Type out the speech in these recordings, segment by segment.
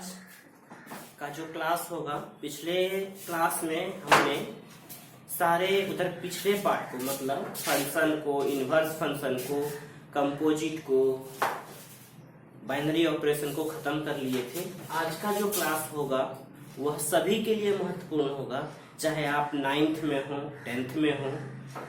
आज का जो क्लास होगा, पिछले क्लास में हमने सारे उधर पिछले पार्ट को मतलब फंक्शन को, इनवर्स फंक्शन को, कंपोजिट को, बाइनरी ऑपरेशन को खत्म कर लिए थे। आज का जो क्लास होगा वह सभी के लिए महत्वपूर्ण होगा, चाहे आप 9th में हो, 10th में हो,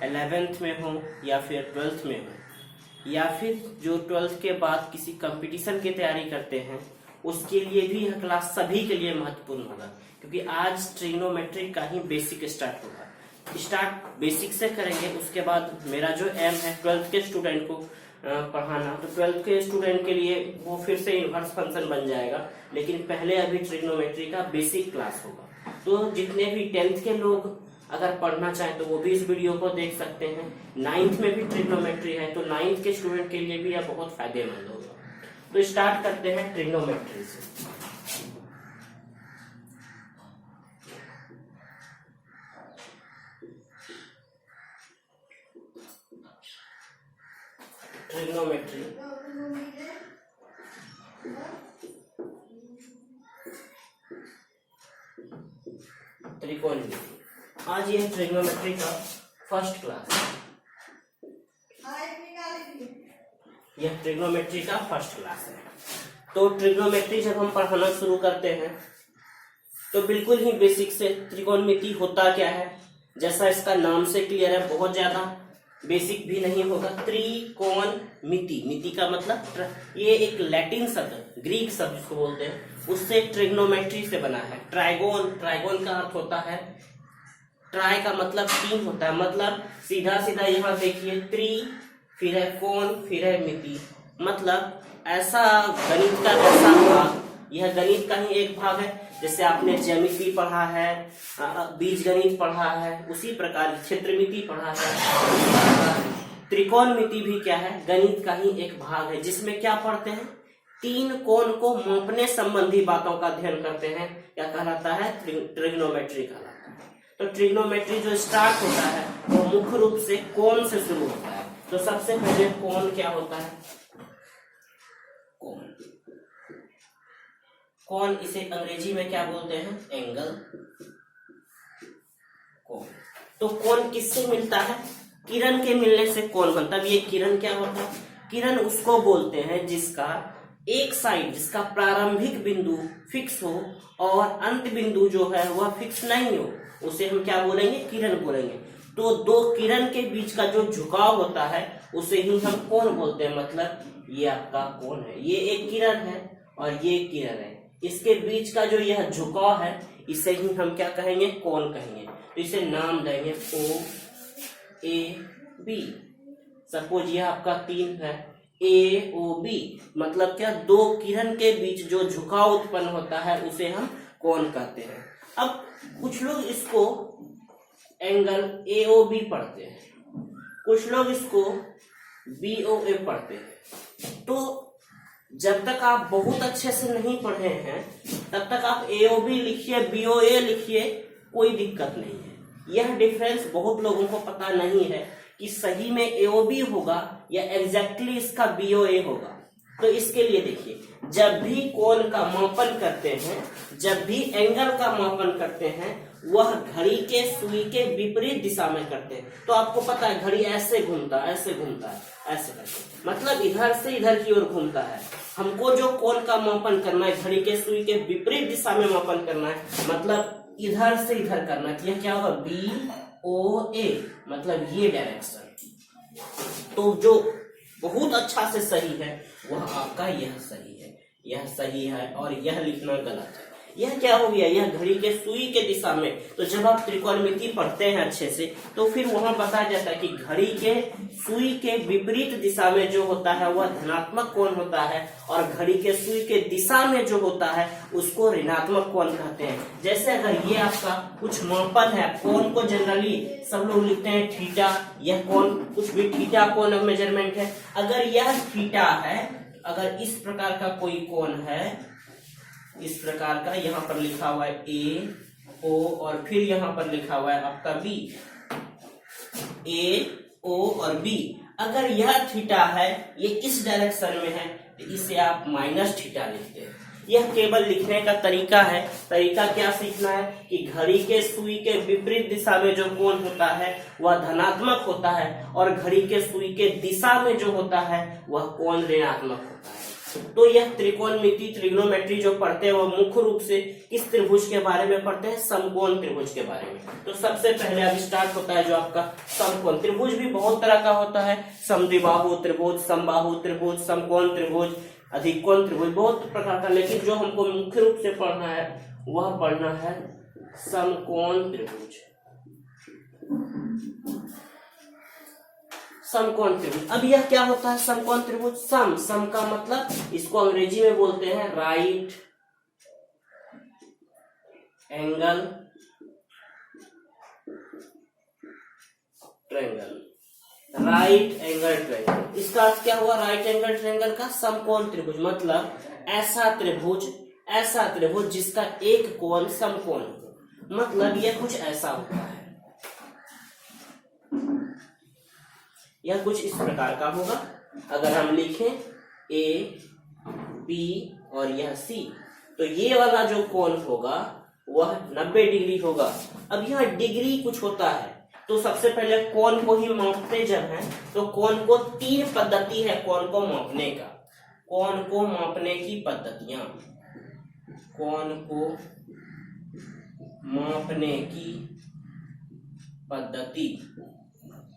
11th में हो या फिर 12th में हो, या फिर जो 12th के बाद किसी कंपटीशन की तैयारी करते हैं उसके लिए भी यह क्लास सभी के लिए महत्वपूर्ण होगा, क्योंकि आज ट्रिग्नोमेट्री का ही बेसिक स्टार्ट होगा। स्टार्ट बेसिक से करेंगे, उसके बाद मेरा जो एम है 12th के स्टूडेंट को पढ़ाना, तो 12th के स्टूडेंट के लिए वो फिर से इनवर्स फंक्शन बन जाएगा, लेकिन पहले अभी ट्रिग्नोमेट्री का बेसिक क्लास होगा। तो जितने भी 10th के लोग अगर पढ़ना चाहें तो वो भी इस वीडियो को देख सकते हैं। 9th में भी ट्रिग्नोमेट्री है तो 9th के स्टूडेंट के लिए भी यह बहुत फायदेमंद होगा। तो स्टार्ट करते हैं ट्रिग्नोमेट्री से। ट्रिग्नोमेट्री त्रिकोणमिति, आज ये ट्रिग्नोमेट्री का फर्स्ट क्लास है। यह ट्रिग्नोमेट्री का फर्स्ट क्लास है। तो ट्रिग्नोमेट्री जब हम पढ़ाना शुरू करते हैं तो बिल्कुल ही बेसिक से त्रिकोणमिति होता क्या है, जैसा इसका नाम से क्लियर है, बहुत ज्यादा बेसिक भी नहीं होगा। त्रिकोणमिति, मिति का मतलब ये एक लैटिन शब्द, ग्रीक शब्द जिसको बोलते हैं, उससे ट्रिग्नोमेट्री से बना है। ट्राइगोन, ट्राइगोन का अर्थ होता है, ट्राई का मतलब 3 होता है, मतलब सीधा सीधा यहाँ देखिए त्रि, फिर है कोण, फिर है मिति, मतलब ऐसा गणित का ऐसा भाग, यह गणित का ही एक भाग है। जैसे आपने ज्यामिति पढ़ा है, बीजगणित पढ़ा है, उसी प्रकार क्षेत्रमिति पढ़ा है। त्रिकोणमिति भी क्या है, गणित का ही एक भाग है, जिसमें क्या पढ़ते हैं, 3 कोण को मापने संबंधी बातों का अध्ययन करते हैं। क्या कहलाता है, ट्रिग्नोमेट्री कहलाता है। तो ट्रिग्नोमेट्री जो स्टार्ट होता है वो मुख्य रूप से कोण से शुरू होता है। तो सबसे पहले कोण क्या होता है, कोण, कोण इसे अंग्रेजी में क्या बोलते हैं, एंगल, कोण। तो कोण किससे मिलता है, किरण के मिलने से कोण बनता है। ये किरण क्या होता है, किरण उसको बोलते हैं जिसका एक साइड, जिसका प्रारंभिक बिंदु फिक्स हो और अंत बिंदु जो है वह फिक्स नहीं हो, उसे हम क्या बोलेंगे, किरण बोलेंगे। तो 2 किरण के बीच का जो झुकाव होता है उसे ही हम कोण बोलते हैं। मतलब ये आपका कोण है, ये एक किरण है और ये किरण है, इसके बीच का जो यह झुकाव है इसे ही हम क्या कहेंगे, कोण कहेंगे। तो इसे नाम देंगे ओ ए बी। सपोज यह आपका 3 है, ए ओ बी, मतलब क्या, 2 किरण के बीच जो झुकाव उत्पन्न होता है उसे हम कोण कहते हैं। अब कुछ लोग इसको एंगल AOB पढ़ते हैं, कुछ लोग इसको BOA पढ़ते हैं। तो जब तक आप बहुत अच्छे से नहीं पढ़े हैं तब तक आप AOB लिखिए, BOA लिखिए, कोई दिक्कत नहीं है। यह डिफरेंस बहुत लोगों को पता नहीं है कि सही में AOB होगा या एग्जैक्टली इसका BOA होगा। तो इसके लिए देखिए, जब भी कोण का मापन करते हैं, जब भी एंगल का मापन करते हैं, वह घड़ी के सुई के विपरीत दिशा में करते हैं। तो आपको पता है घड़ी ऐसे घूमता है, ऐसे घूमता है, ऐसे करके, मतलब इधर से इधर की ओर घूमता है। हमको जो कोण का मापन करना है, घड़ी के सुई के विपरीत दिशा में मापन करना है, मतलब इधर से इधर करना है। यह क्या होगा, BOA, मतलब ये डायरेक्शन। तो जो बहुत अच्छा से सही है वह आपका यह सही है, यह सही है, और यह लिखना गलत है। यह क्या हो गया, यह घड़ी के सुई के दिशा में। तो जब आप त्रिकोणमिति पढ़ते हैं अच्छे से तो फिर वहां बताया जाता है कि घड़ी के सुई के विपरीत दिशा में जो होता है वह धनात्मक कोण होता है, और घड़ी के सुई के दिशा में जो होता है उसको ऋणात्मक कोण कहते हैं। जैसे अगर ये आपका कुछ मापन है, कोण को जनरली सब लोग लिखते हैं थीटा, यह कोण कुछ भी थीटा कोण मेजरमेंट है। अगर यह थीटा है, अगर इस प्रकार का कोई कोण है, इस प्रकार का, यहाँ पर लिखा हुआ है ए ओ और फिर यहाँ पर लिखा हुआ है आपका बी, ए ओ और बी, अगर यह थीटा है, ये इस डायरेक्शन में है, तो इसे आप माइनस थीटा लिखते हैं। यह केवल लिखने का तरीका है। तरीका क्या सीखना है कि घड़ी के सुई के विपरीत दिशा में जो कोण होता है वह धनात्मक होता है और घड़ी के सुई के दिशा में जो होता है वह कोण ऋणात्मक होता है। तो यह त्रिकोणमिति ट्रिग्नोमेट्री जो पढ़ते हैं वह मुख्य रूप से किस त्रिभुज के बारे में पढ़ते हैं? समकोण त्रिभुज के बारे में। तो सबसे पहले अब स्टार्ट होता है जो आपका समकोण त्रिभुज। भी बहुत तरह का होता है, समद्विबाहु त्रिभुज, समबाहु त्रिभुज, समकोण त्रिभुज, अधिकोण त्रिभुज, बहुत प्रकार का। लेकिन जो हमको मुख्य रूप से पढ़ना है वह पढ़ना है समकोण त्रिभुज। समकोण त्रिभुज। अब यह क्या होता है समकोण त्रिभुज? सम का मतलब इसको अंग्रेजी में बोलते हैं right angle triangle. Right angle triangle, इसका अर्थ क्या हुआ? राइट एंगल ट्रायंगल का समकोण त्रिभुज मतलब ऐसा त्रिभुज जिसका एक कोण समकोण हो। मतलब यह कुछ ऐसा होता है, यह कुछ इस प्रकार का होगा। अगर हम लिखें ए बी और यह सी, तो ये वाला जो कोण होगा वह 90 डिग्री होगा। अब यह डिग्री कुछ होता है, तो सबसे पहले कोण को ही मापते जब हैं तो कोण को 3 पद्धति है कोण को मापने का। कोण को मापने की पद्धतियां, कोण को मापने की पद्धति।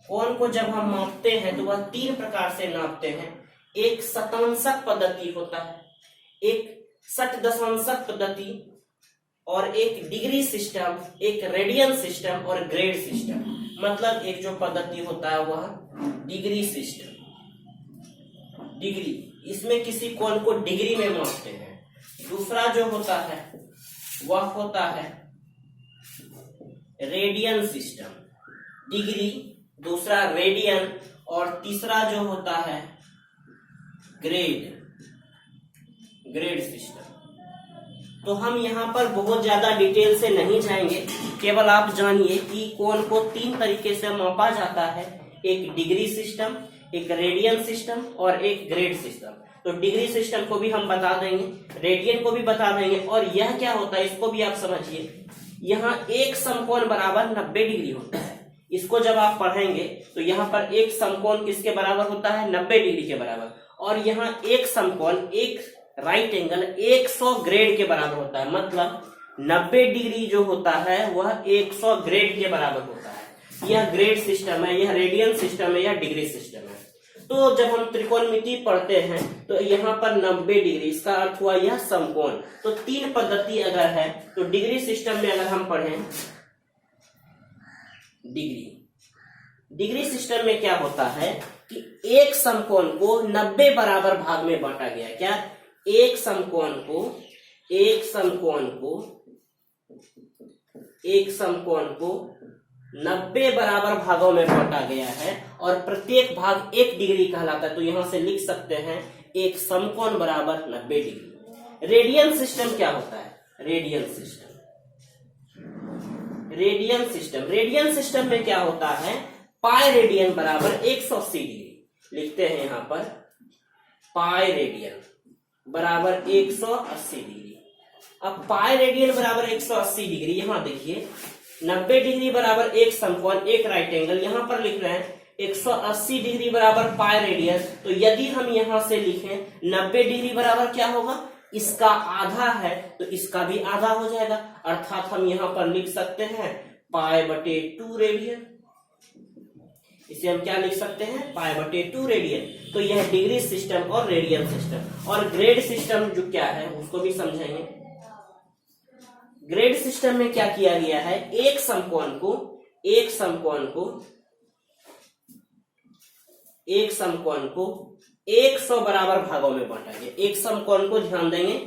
कोण को जब हम मापते हैं तो वह 3 प्रकार से नापते हैं। एक शतांशक पद्धति होता है, एक शत दशांशक पद्धति, और एक डिग्री सिस्टम, एक रेडियन सिस्टम और ग्रेड सिस्टम। मतलब एक जो पद्धति होता है वह डिग्री सिस्टम, डिग्री, इसमें किसी कोण को डिग्री में मापते हैं। दूसरा जो होता है वह होता है रेडियन सिस्टम, डिग्री, दूसरा रेडियन और तीसरा जो होता है ग्रेड सिस्टम। तो हम यहाँ पर बहुत ज्यादा डिटेल से नहीं जाएंगे, केवल आप जानिए कि कोण को 3 तरीके से मापा जाता है, एक डिग्री सिस्टम, एक रेडियन सिस्टम और एक ग्रेड सिस्टम। तो डिग्री सिस्टम को भी हम बता देंगे, रेडियन को भी बता देंगे, और यह क्या होता है इसको भी आप समझिए। यहाँ एक समकोण बराबर 90 डिग्री होता है। इसको जब आप पढ़ेंगे तो यहाँ पर एक समकोण किसके बराबर होता है? 90 डिग्री के बराबर। और यहाँ एक समकोण, एक राइट एंगल 100 ग्रेड के बराबर होता है। मतलब 90 डिग्री जो होता है वह 100 ग्रेड के बराबर होता है। यह ग्रेड सिस्टम है, यह रेडियन सिस्टम है, यह डिग्री सिस्टम है। तो जब हम त्रिकोणमिति पढ़ते हैं तो यहाँ पर 90 डिग्री, इसका अर्थ हुआ यह समकोण। तो 3 पद्धति अगर है तो डिग्री सिस्टम में अगर हम पढ़ें डिग्री सिस्टम में क्या होता है कि एक समकोण को 90 बराबर भाग में बांटा गया। क्या? एक समकोण को 90 बराबर भागों में बांटा गया है और प्रत्येक भाग 1 डिग्री कहलाता है। तो यहां से लिख सकते हैं एक समकोण बराबर 90 डिग्री। रेडियन सिस्टम क्या होता है? रेडियन सिस्टम में क्या होता है? पाई रेडियन बराबर 180 डिग्री। लिखते हैं यहां पर पाई रेडियन बराबर 180 डिग्री। अब पाई रेडियन बराबर 180 डिग्री, यहां देखिए 90 डिग्री बराबर एक समकोण, एक राइट एंगल, यहां पर लिख रहे हैं 180 डिग्री बराबर पाई रेडियन। तो यदि हम यहां से लिखें 90 डिग्री बराबर क्या होगा? इसका आधा है तो इसका भी आधा हो जाएगा, अर्थात हम यहां पर लिख सकते हैं पाई बटे 2 रेडियन। इसे हम क्या लिख सकते हैं? पाई बटे 2 रेडियन। तो यह डिग्री सिस्टम और रेडियन सिस्टम। और ग्रेड सिस्टम जो क्या है उसको भी समझेंगे। ग्रेड सिस्टम में क्या किया गया है? एक समकोण को 100 बराबर भागों में बांटा गया। एक समकोण को ध्यान देंगे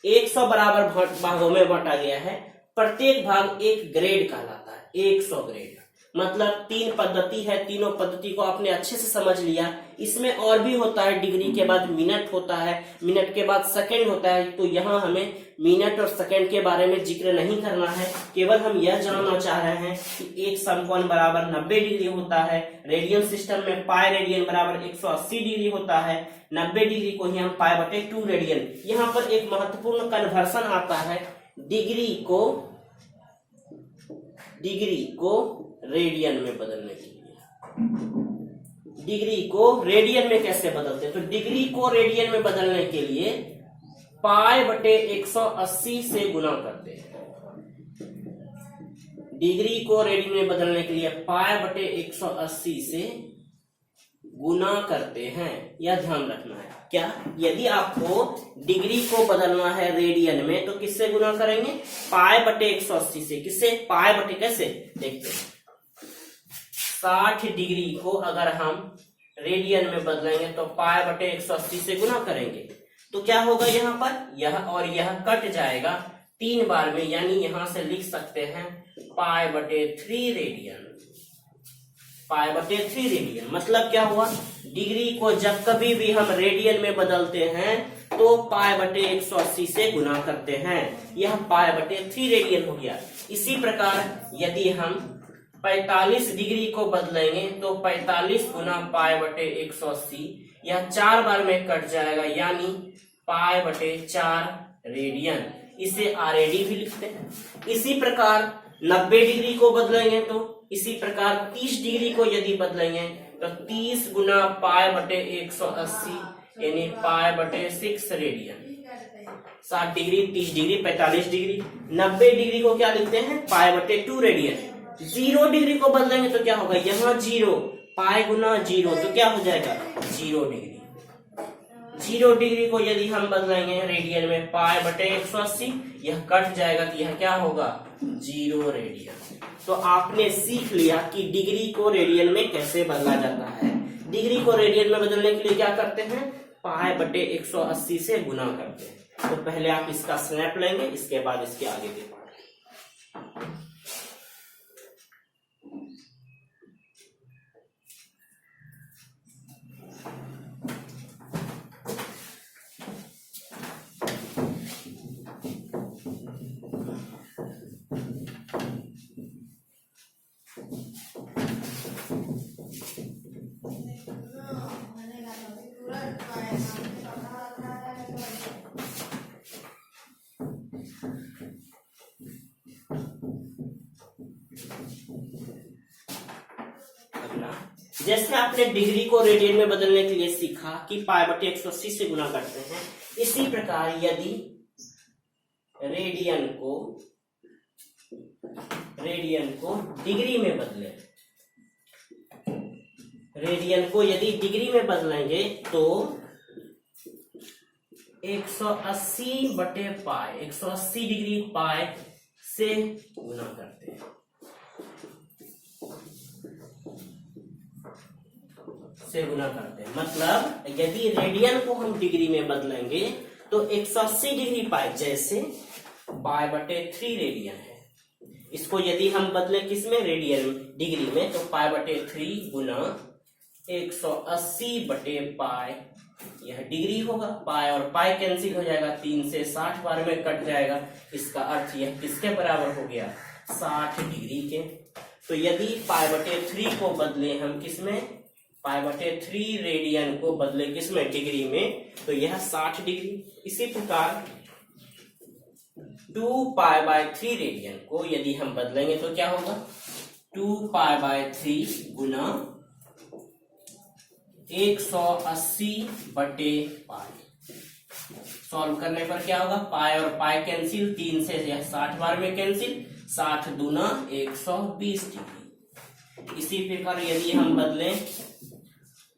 100 बराबर भागों में बांटा गया है। प्रत्येक भाग एक ग्रेड कहलाता है, 100 ग्रेड। मतलब 3 पद्धति है, तीनों पद्धति को आपने अच्छे से समझ लिया। इसमें और भी होता है, डिग्री के बाद मिनट होता है, मिनट के बाद सेकंड होता है। तो यहाँ हमें मिनट और सेकंड के बारे में जिक्र नहीं करना है, केवल हम यह जानना चाह रहे हैं कि एक समकोण बराबर 90 डिग्री होता है। रेडियन सिस्टम में पाई रेडियन बराबर 180 डिग्री होता है। 90 डिग्री को ही हम पाई बटे 2 रेडियन। यहाँ पर एक महत्वपूर्ण कन्वर्सन आता है, डिग्री को रेडियन में बदलने के लिए। डिग्री को रेडियन में कैसे बदलते हैं? तो डिग्री को रेडियन में बदलने के लिए पाई बटे 180 से गुना करते हैं। डिग्री को रेडियन में बदलने के लिए पाई बटे 180 से गुना करते हैं, यह ध्यान रखना है। क्या? यदि आपको डिग्री को बदलना है रेडियन में तो किससे गुना करेंगे? पाई बटे 180 से। किससे? पाई बटे कैसे देखते हैं। 60 डिग्री को अगर हम रेडियन में बदलेंगे तो पाई बटे 180 से गुना करेंगे तो क्या होगा? यहाँ पर यह और यह कट जाएगा 3 बार में, यानी यहां से लिख सकते हैं पाई बटे 3 रेडियन। पाई बटे 3 रेडियन मतलब क्या हुआ? डिग्री को जब कभी भी हम रेडियन में बदलते हैं तो पाई बटे 180 से गुना करते हैं, यह पाई बटे 3 रेडियन हो गया। इसी प्रकार यदि हम 45 डिग्री को बदलेंगे तो 45 गुना पाई बटे 180, यह 4 बार में कट जाएगा, यानी पाई बटे 4 रेडियन। इसे RAD भी लिखते हैं। इसी प्रकार 90 डिग्री को बदलेंगे तो इसी प्रकार 30 डिग्री को यदि बदलेंगे तो 30 गुना पाई बटे 180 यानी पाई बटे 6 radian. 60 degree, 30 degree, 45 degree. 90 degree को क्या लिखते हैं? पाई बटे 2 रेडियन। 0 डिग्री को बदलेंगे तो क्या होगा? यहाँ 0, पाई गुना 0 तो क्या हो जाएगा? 0 डिग्री। 0 डिग्री को यदि हम बदलेंगे रेडियन में पाई बटे 180, यह कट जाएगा तो यह क्या होगा? 0 रेडियन। तो आपने सीख लिया कि डिग्री को रेडियन में कैसे बदला जाता है। डिग्री को रेडियन में बदलने के लिए क्या करते हैं? पाई बटे 180 से गुना करते हैं। तो पहले आप इसका स्नैप लेंगे, इसके बाद इसके आगे के पार्ट। जैसे आपने डिग्री को रेडियन में बदलने के लिए सीखा कि पाई बटे 180 से गुना करते हैं, इसी प्रकार यदि रेडियन को डिग्री में बदले, रेडियन को यदि डिग्री में बदलेंगे तो 180 बटे पाई, 180 डिग्री पाई से गुना करते हैं, से गुना करते हैं। मतलब यदि रेडियन को हम डिग्री में बदलेंगे तो 180 डिग्री पाई, जैसे पाई बटे 3 रेडियन है, इसको यदि हम बदले किसमें? रेडियन डिग्री में, तो पाई बटे 3 गुना 180 बटे पाई, यह डिग्री होगा। पाई और पाई कैंसिल हो जाएगा, 3 से 60 बार में कट जाएगा। इसका अर्थ यह किसके बराबर हो गया? 60 डिग्री के। तो यदि पाई बटे 3 को बदले हम किसमें? पाई बटे 3 रेडियन को बदले किसमें? डिग्री में, तो यह 60 डिग्री। इसी प्रकार 2 पाई बाय 3 रेडियन को यदि हम बदलेंगे तो क्या होगा? 2 पाई बाय 3 गुना 180 बटे पाई। सॉल्व करने पर क्या होगा? पाई और पाई कैंसिल, 3 से यह 60 बार में कैंसिल, 60 दूना 120 डिग्री। इसी प्रकार यदि हम बदलें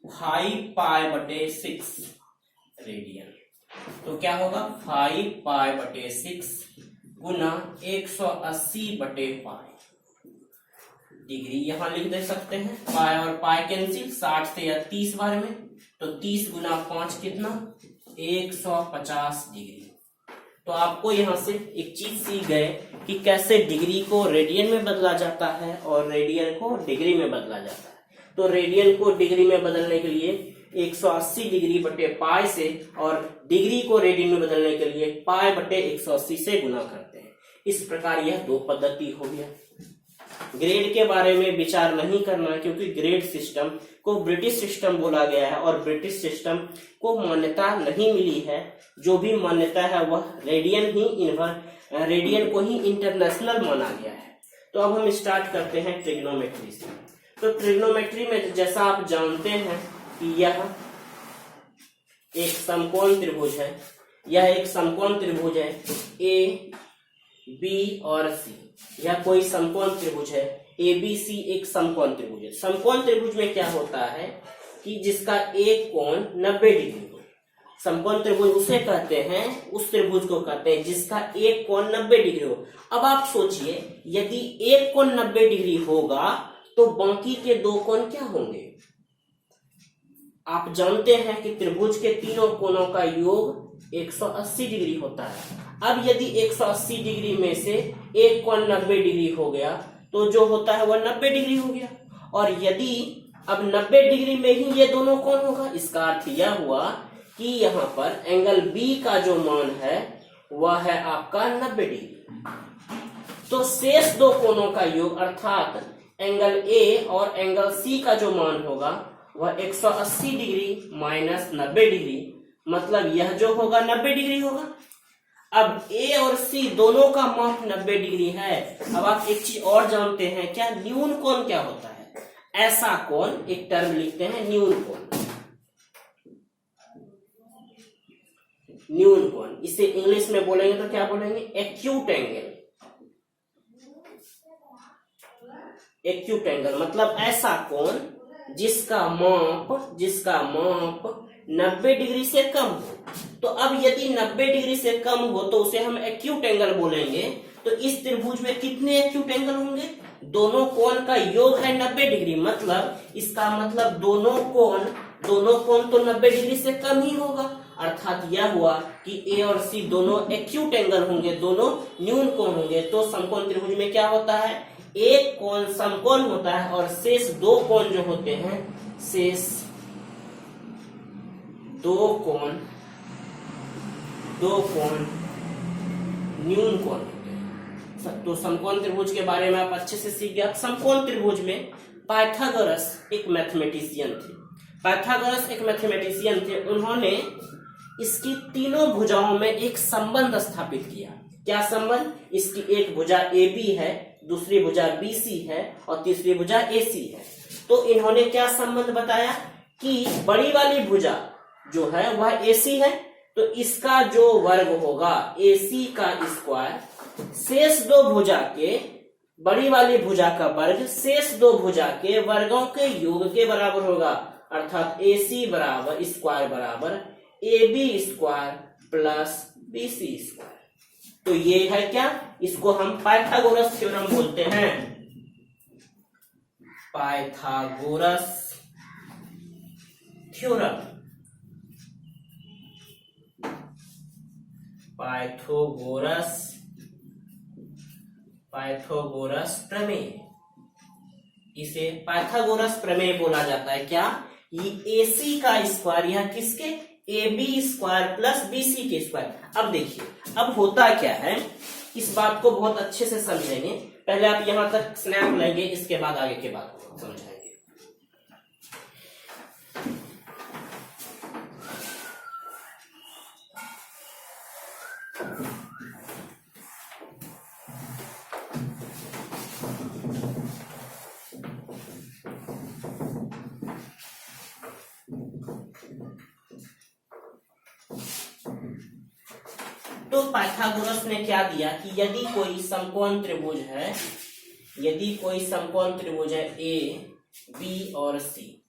5 पाई बटे 6 रेडियन तो क्या होगा? 5 पाई बटे 6 गुना 180 बटे पाई। डिग्री यहां लिख दे सकते हैं। पाई और पाई कैंसिल, 60 से या 30 बार में, तो 30 गुना 5 कितना? 150 डिग्री। तो आपको यहाँ से एक चीज सीख गए कि कैसे डिग्री को रेडियन में बदला जाता है और रेडियन को डिग्री में बदला जाता है। तो रेडियन को डिग्री में बदलने के लिए 180 डिग्री बटे पाई से और डिग्री को रेडियन में बदलने के लिए पाई बटे 180 से गुना करते हैं। इस प्रकार यह दो पद्धति हो गया। ग्रेड के बारे में विचार नहीं करना, क्योंकि ग्रेड सिस्टम को ब्रिटिश सिस्टम बोला गया है और ब्रिटिश सिस्टम को मान्यता नहीं मिली है। जो भी मान्यता है वह रेडियन को ही इंटरनेशनल माना गया है। तो अब हम स्टार्ट करते हैं ट्रिग्नोमेट्री से। तो ट्रिग्नोमेट्री में जैसा आप जानते हैं कि यह एक समकोण त्रिभुज है, यह एक समकोण त्रिभुज है ए बी और सी। यह कोई समकोण त्रिभुज है, ए बी सी एक समकोण त्रिभुज है। समकोण त्रिभुज में क्या होता है कि जिसका एक कोण 90 डिग्री हो। समकोण त्रिभुज उसे कहते हैं, उस त्रिभुज को कहते हैं जिसका एक कोण 90 डिग्री हो। अब आप सोचिए, यदि एक कोण 90 डिग्री होगा तो बाकी के दो कोण क्या होंगे? आप जानते हैं कि त्रिभुज के तीनों कोणों का योग 180 डिग्री होता है। अब यदि 180 डिग्री में से एक कोण 90 डिग्री हो गया तो जो होता है वह 90 डिग्री हो गया। और यदि अब 90 डिग्री में ही ये दोनों कोण होगा, इसका अर्थ यह हुआ कि यहाँ पर एंगल बी का जो मान है वह है आपका 90 डिग्री। तो शेष दो कोणों का योग अर्थात एंगल ए और एंगल सी का जो मान होगा वह 180 डिग्री माइनस 90 डिग्री, मतलब यह जो होगा 90 डिग्री होगा। अब ए और सी दोनों का माप 90 डिग्री है। अब आप एक चीज और जानते हैं क्या? न्यून कोण क्या होता है? ऐसा कोण, एक टर्म लिखते हैं न्यून कोण। न्यून कोण, इसे इंग्लिश में बोलेंगे तो क्या बोलेंगे? Acute angle. एक्यूट एंगल मतलब ऐसा कोण जिसका माप 90 डिग्री से कम हो। तो अब यदि 90 डिग्री से कम हो तो उसे हम एक्यूट एंगल बोलेंगे। तो इस त्रिभुज में कितने एक्यूट एंगल होंगे? दोनों कोण का योग है 90 डिग्री, मतलब इसका मतलब दोनों कोण तो 90 डिग्री से कम ही होगा। अर्थात यह हुआ कि ए और सी दोनों एक्यूट एंगल होंगे, दोनों न्यून कोण होंगे। तो समकोण त्रिभुज में क्या होता है? एक कोण समकोण होता है और शेष दो कोण जो होते हैं, शेष दो कोण न्यून कोण होते हैं। तो समकोण त्रिभुज के बारे में आप अच्छे से सीख गए। समकोण त्रिभुज में पाइथागोरस एक मैथमेटिशियन थे। उन्होंने इसकी तीनों भुजाओं में एक संबंध स्थापित किया। क्या संबंध? इसकी एक भुजा ए बी है, दूसरी भुजा बी सी है और तीसरी भुजा ए सी है। तो इन्होंने क्या संबंध बताया कि बड़ी वाली भुजा जो है वह ए सी है, तो इसका जो वर्ग होगा ए सी का स्क्वायर शेष दो भुजा के, बड़ी वाली भुजा का वर्ग शेष दो भुजा के वर्गों के योग के बराबर होगा। अर्थात ए सी बराबर स्क्वायर बराबर A B square plus B C square. तो ये है क्या? इसको हम पाइथागोरस थ्योरम बोलते हैं। पाइथागोरस थ्योरम, पाइथागोरस प्रमेय, इसे पाइथागोरस प्रमेय बोला जाता है। क्या? ये AC का स्क्वायर, यह किसके? AB स्क्वायर प्लस BC के स्क्वायर। अब देखिए, अब होता क्या है, इस बात को बहुत अच्छे से समझेंगे। पहले आप यहां तक स्नैप लेंगे, इसके बाद आगे के बात को समझाएंगे। तो पाइथागोरस ने क्या दिया कि यदि कोई समकोण त्रिभुज है ए बी और सी,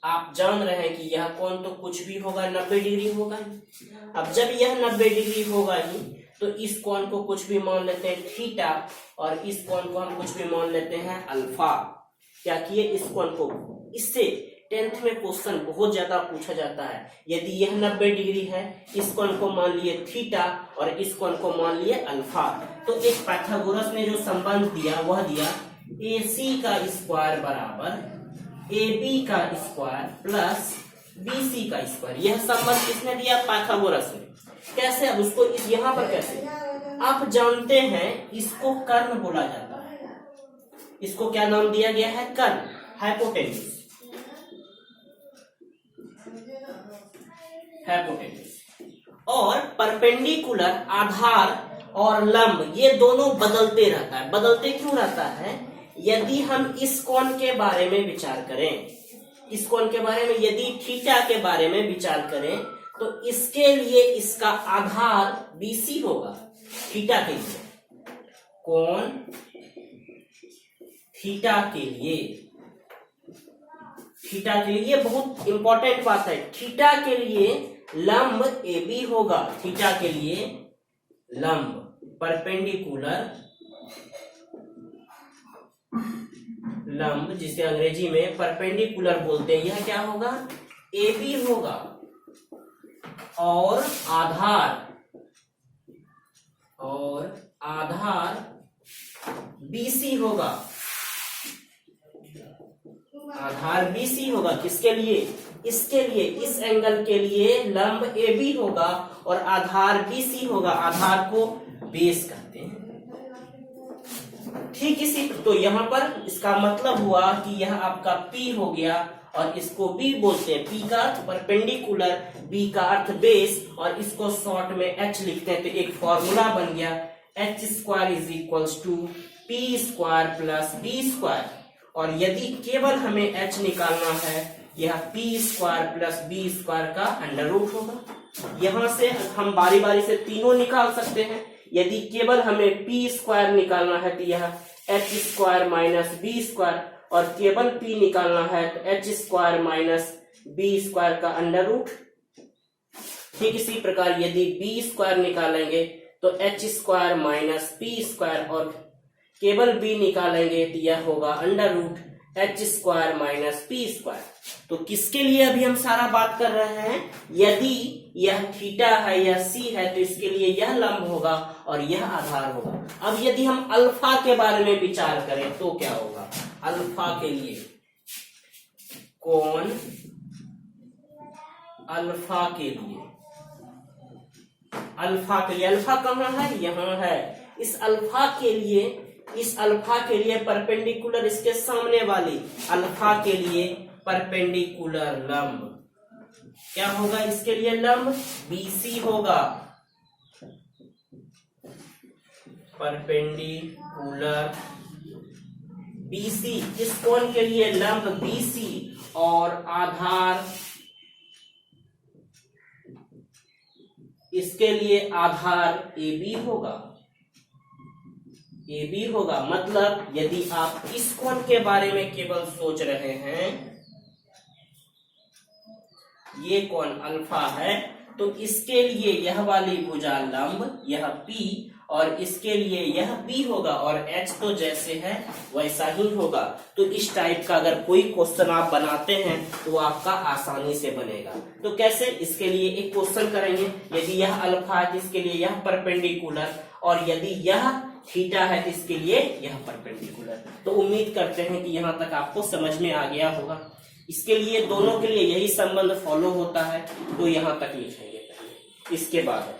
आप जान रहे हैं कि यह कोण तो कुछ भी होगा 90 डिग्री होगा। अब जब यह 90 डिग्री होगा ही तो इस कोण को कुछ भी मान लेते हैं थीटा और इस कोण को हम कुछ भी मान लेते हैं अल्फा। क्या किए? इस कोण को इससे टेंथ में क्वेश्चन बहुत ज्यादा पूछा जाता है। यदि यह 90 डिग्री है, इस कोण को मान लिए थीटा और इस कोण को मान लिए अल्फा, तो एक पाइथागोरस ने जो संबंध दिया वह दिया AC का स्क्वायर बराबर AB का स्क्वायर प्लस BC का स्क्वायर। यह संबंध किसने दिया? पाइथागोरस ने। कैसे? अब उसको इस यहाँ पर कैसे? आप जानते हैं इसको कर्ण बोला जाता है। इसको क्या नाम दिया गया है? कर्ण, हाइपोटेन्यूज। और परपेंडिकुलर, आधार और लंब, ये दोनों बदलते रहता है। बदलते क्यों रहता है? यदि हम इस कोण के बारे में विचार करें, इस कोण के बारे में, यदि थीटा के बारे में विचार करें, तो इसके लिए इसका आधार BC होगा। थीटा के लिए, कोण थीटा के लिए, थीटा के लिए बहुत इंपॉर्टेंट बात है। थीटा के लिए लंब AB होगा। थीटा के लिए लंब, परपेंडिकुलर लंब, जिसे अंग्रेजी में परपेंडिकुलर बोलते हैं, यह क्या होगा? AB होगा। और आधार BC होगा। आधार BC होगा। किसके लिए? इसके लिए, इस एंगल के लिए लंब AB होगा और आधार BC होगा। आधार को बेस कहते हैं। ठीक इसी, तो यहाँ पर इसका मतलब हुआ कि यह आपका P हो गया और इसको B बोलते हैं। P का अर्थ परपेंडिकुलर, B का अर्थ बेस, और इसको शॉर्ट में H लिखते हैं। तो एक फॉर्मूला बन गया H square is equals to P square plus B square. और यदि केवल हमें H निकालना है, यह P square plus B square का अंडर रूट होगा। यहां से हम बारी बारी से तीनों निकाल सकते हैं। यदि केवल हमें P स्क्वायर निकालना है तो यह H square minus B square, और केवल P निकालना है तो H square minus B square का अंडर रूट। ठीक इसी प्रकार यदि B स्क्वायर निकालेंगे तो H square minus P square, और केवल B निकालेंगे तो यह होगा under root H square minus P square. तो किसके लिए अभी हम सारा बात कर रहे हैं? यदि यह थीटा है, यह C है, तो इसके लिए यह लंब होगा और यह आधार होगा। अब यदि हम अल्फा के बारे में विचार करें तो क्या होगा? अल्फा के लिए कोण, अल्फा के लिए, अल्फा के लिए, अल्फा कहाँ है? यहाँ है। इस अल्फा के लिए, इस अल्फा के लिए परपेंडिकुलर, इसके सामने वाली अल्फा के लिए परपेंडिकुलर लंब क्या होगा? इसके लिए लंब BC होगा। परपेंडिकुलर BC, इस कोण के लिए लंब BC और आधार, इसके लिए आधार AB होगा। AB होगा। मतलब यदि आप इस कोण के बारे में केवल सोच रहे हैं, ये कोण अल्फा है, तो इसके लिए यह वाली भुजा लंब, यह P, और इसके लिए यह B होगा, और H तो जैसे है वैसा ही होगा। तो इस टाइप का अगर कोई क्वेश्चन आप बनाते हैं तो आपका आसानी से बनेगा। तो कैसे? इसके लिए एक क्वेश्चन करेंगे। यदि यह अल्फा है तो इसके लिए यह परपेंडिकुलर, और यदि यह थीटा है तो इसके लिए यह परपेंडिकुलर। तो उम्मीद करते हैं कि यहाँ तक आपको समझ में आ गया होगा। इसके लिए दोनों के लिए यही संबंध फॉलो होता है। तो यहाँ तक लिखेंगे पहले, इसके बाद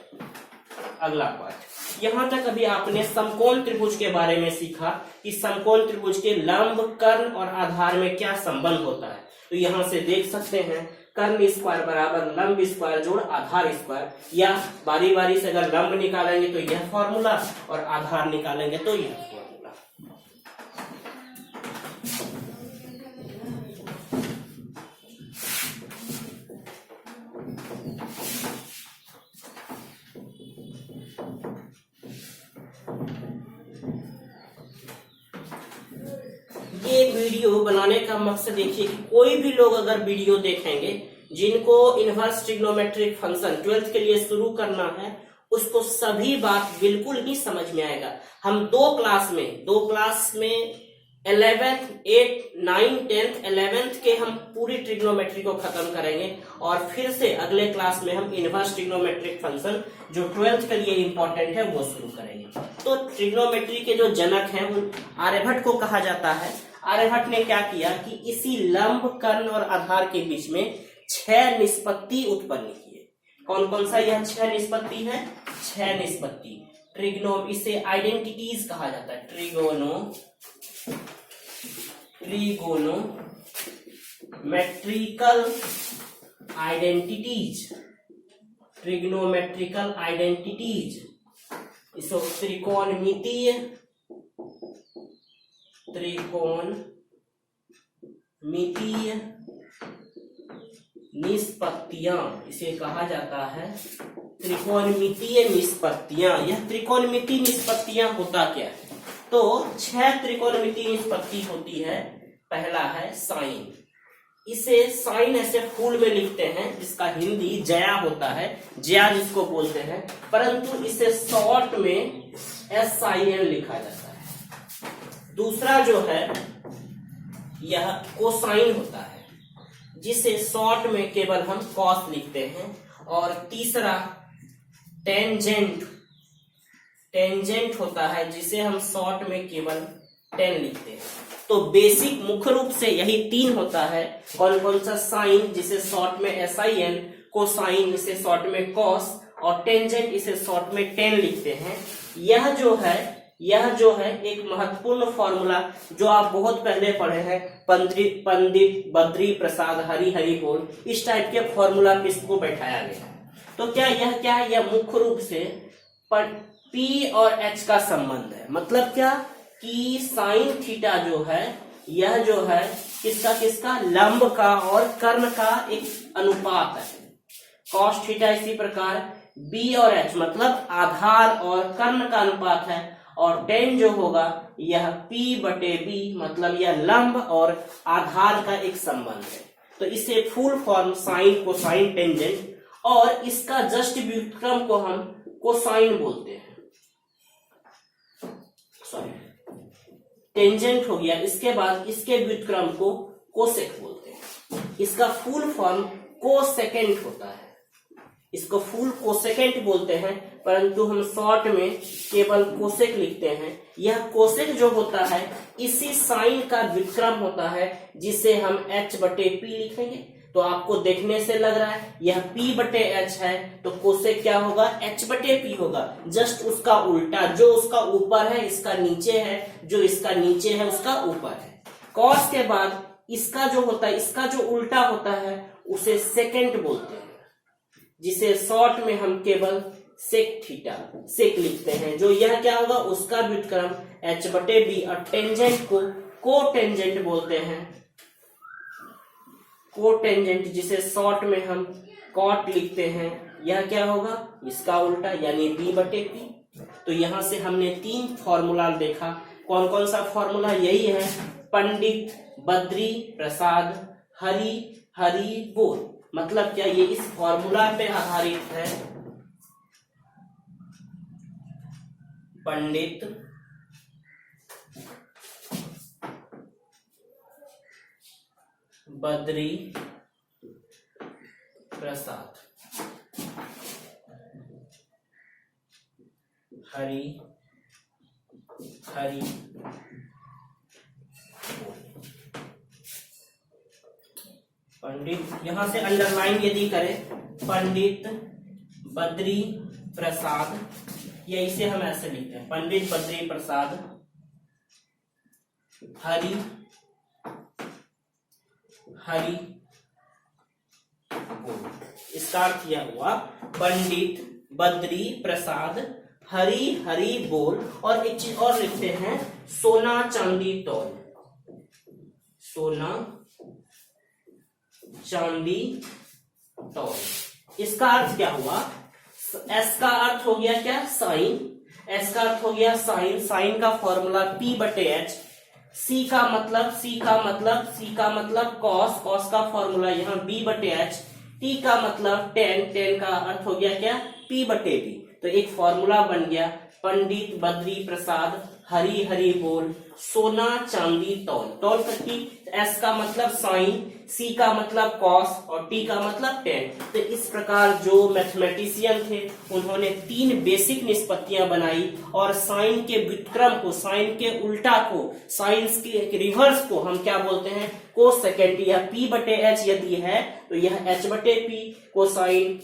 अगला पार्ट। यहाँ तक अभी आपने समकोण त्रिभुज के बारे में सीखा कि समकोण त्रिभुज के लंब, कर्ण और आधार में क्या संबंध होता है। तो यहाँ से देख सकते हैं कर्ण स्क्वायर बराबर लंब स्क्वायर जोड़ आधार स्क्वायर, या बारी बारी से अगर लंब निकालेंगे तो यह फॉर्मूला और आधार निकालेंगे तो यह फॉर्मूला। ये वीडियो बनाने का मकसद देखिए कि कोई भी लोग अगर वीडियो देखेंगे जिनको इनवर्स ट्रिग्नोमेट्रिक फंक्शन 12th के लिए शुरू करना है, उसको सभी बात बिल्कुल ही समझ में आएगा। हम दो क्लास में 11th 8 9 10th 11th के हम पूरी ट्रिग्नोमेट्री को खत्म करेंगे और फिर से अगले क्लास में हम इनवर्स ट्रिग्नोमेट्रिक फंक्शन जो 12th के लिए इंपॉर्टेंट है वो शुरू करेंगे। तो ट्रिग्नोमेट्री के जो जनक हैं वो आर्यभट्ट को कहा जाता है। आर्यभट्ट ने क्या किया कि इसी लंब, कर्ण और आधार के बीच में 6 निष्पत्ति उत्पन्न किए। कौन कौन सा यह 6 निष्पत्ति है? 6 निष्पत्ति इसे आइडेंटिटीज कहा जाता है। ट्रिग्नोमेट्रिकल आइडेंटिटीज इसको त्रिकोणमितीय निष्पत्तियां इसे कहा जाता है। त्रिकोणमितीय निष्पत्तियां, यह त्रिकोणमितीय निष्पत्तियां होता क्या है? तो 6 त्रिकोणमितीय निष्पत्ति होती है। पहला है साइन, इसे साइन ऐसे फूल में लिखते हैं जिसका हिंदी जया होता है, जया जिसको बोलते हैं, परंतु इसे शॉर्ट में SIN लिखा जाता है। दूसरा जो है यह कोसाइन होता है जिसे शॉर्ट में केवल हम कॉस लिखते हैं। और तीसरा टेंजेंट होता है जिसे हम शॉर्ट में केवल टेन लिखते हैं। तो बेसिक मुख्य रूप से यही 3 होता है। कौन कौन सा? साइन जिसे शॉर्ट में SIN, कोसाइन इसे शॉर्ट में कॉस और टेंजेंट इसे शॉर्ट में टेन लिखते हैं। यह जो है एक महत्वपूर्ण फॉर्मूला जो आप बहुत पहले पढ़े हैं, पंडित बद्री प्रसाद हरि बोल, इस टाइप के फॉर्मूला पे इसको बैठाया गया। तो क्या है? यह मुख्य रूप से P और H का संबंध है। मतलब क्या कि साइन थीटा जो है यह जो है किसका लंब का और कर्ण का एक अनुपात है। कॉस थीटा इसी प्रकार B और H मतलब आधार और कर्ण का अनुपात है। और टेन जो होगा यह P/B मतलब यह लंब और आधार का एक संबंध है। तो इसे full form sine, cosine, tangent और इसका जस्ट व्युत्क्रम को हम कोसाइन बोलते हैं। टेंजेंट हो गया, इसके बाद इसके व्युत्क्रम को कोसेक बोलते हैं। इसका फुल फॉर्म कोसेकेंट होता है, इसको फुल कोसेकेंट बोलते हैं, परंतु हम शॉर्ट में केवल कोसेक लिखते हैं। यह कोसेक जो होता है इसी साइन का व्युत्क्रम होता है जिसे हम H/P लिखेंगे। तो आपको देखने से लग रहा है यह P/H है, तो कोसेक क्या होगा? H/P होगा। जस्ट उसका उल्टा, जो उसका ऊपर है इसका नीचे है, जो इसका नीचे है उसका ऊपर है। कॉस के बाद इसका जो होता है, इसका जो उल्टा होता है उसे सेकेंट बोलते हैं, जिसे शॉर्ट में हम केवल सेक थीटा सेक लिखते हैं। जो यह क्या होगा? उसका व्युत्क्रम H/B और टेंजेंट को कोटेंजेंट बोलते हैं। कोटेंजेंट जिसे शॉर्ट में हम कॉट लिखते हैं, यह क्या होगा? इसका उल्टा यानी B/P। तो यहां से हमने 3 फॉर्मूला देखा। कौन कौन सा फॉर्मूला? यही है पंडित बद्री प्रसाद हरि बोल। मतलब क्या ये इस फॉर्मूला पे आधारित है। पंडित बद्री प्रसाद हरि पंडित, यहां से अंडरलाइन यदि करें पंडित बद्री प्रसाद, या इसे हम ऐसे लिखते हैं पंडित बद्री प्रसाद हरि बोल। इसका अर्थ यह हुआ पंडित बद्री प्रसाद हरि बोल। और एक चीज और लिखते हैं सोना चांदी तौल, सोना चांदी तौल। इसका अर्थ क्या हुआ? एस का अर्थ हो गया क्या? साइन। एस का अर्थ हो गया साइन, साइन का फॉर्मूला P/H। सी का मतलब कॉस, कॉस का फॉर्मूला यहाँ B/H। टी का मतलब टेन, टेन का अर्थ हो गया क्या? P/B। तो एक फॉर्मूला बन गया पंडित बद्री प्रसाद हरी हरी बोल, सोना चांदी तौल। तौल करती, एस का मतलब साइन, सी का मतलब कॉस और टी का मतलब टेन। तो इस प्रकार जो मैथमेटिशियन थे उन्होंने 3 बेसिक निष्पत्तियां बनाई और साइन के व्युत्क्रम को, साइन के उल्टा को, साइन के रिवर्स को हम क्या बोलते हैं, कोसेकेंट। यह p बटे h यदि है तो यह h बटे p, कोसाइन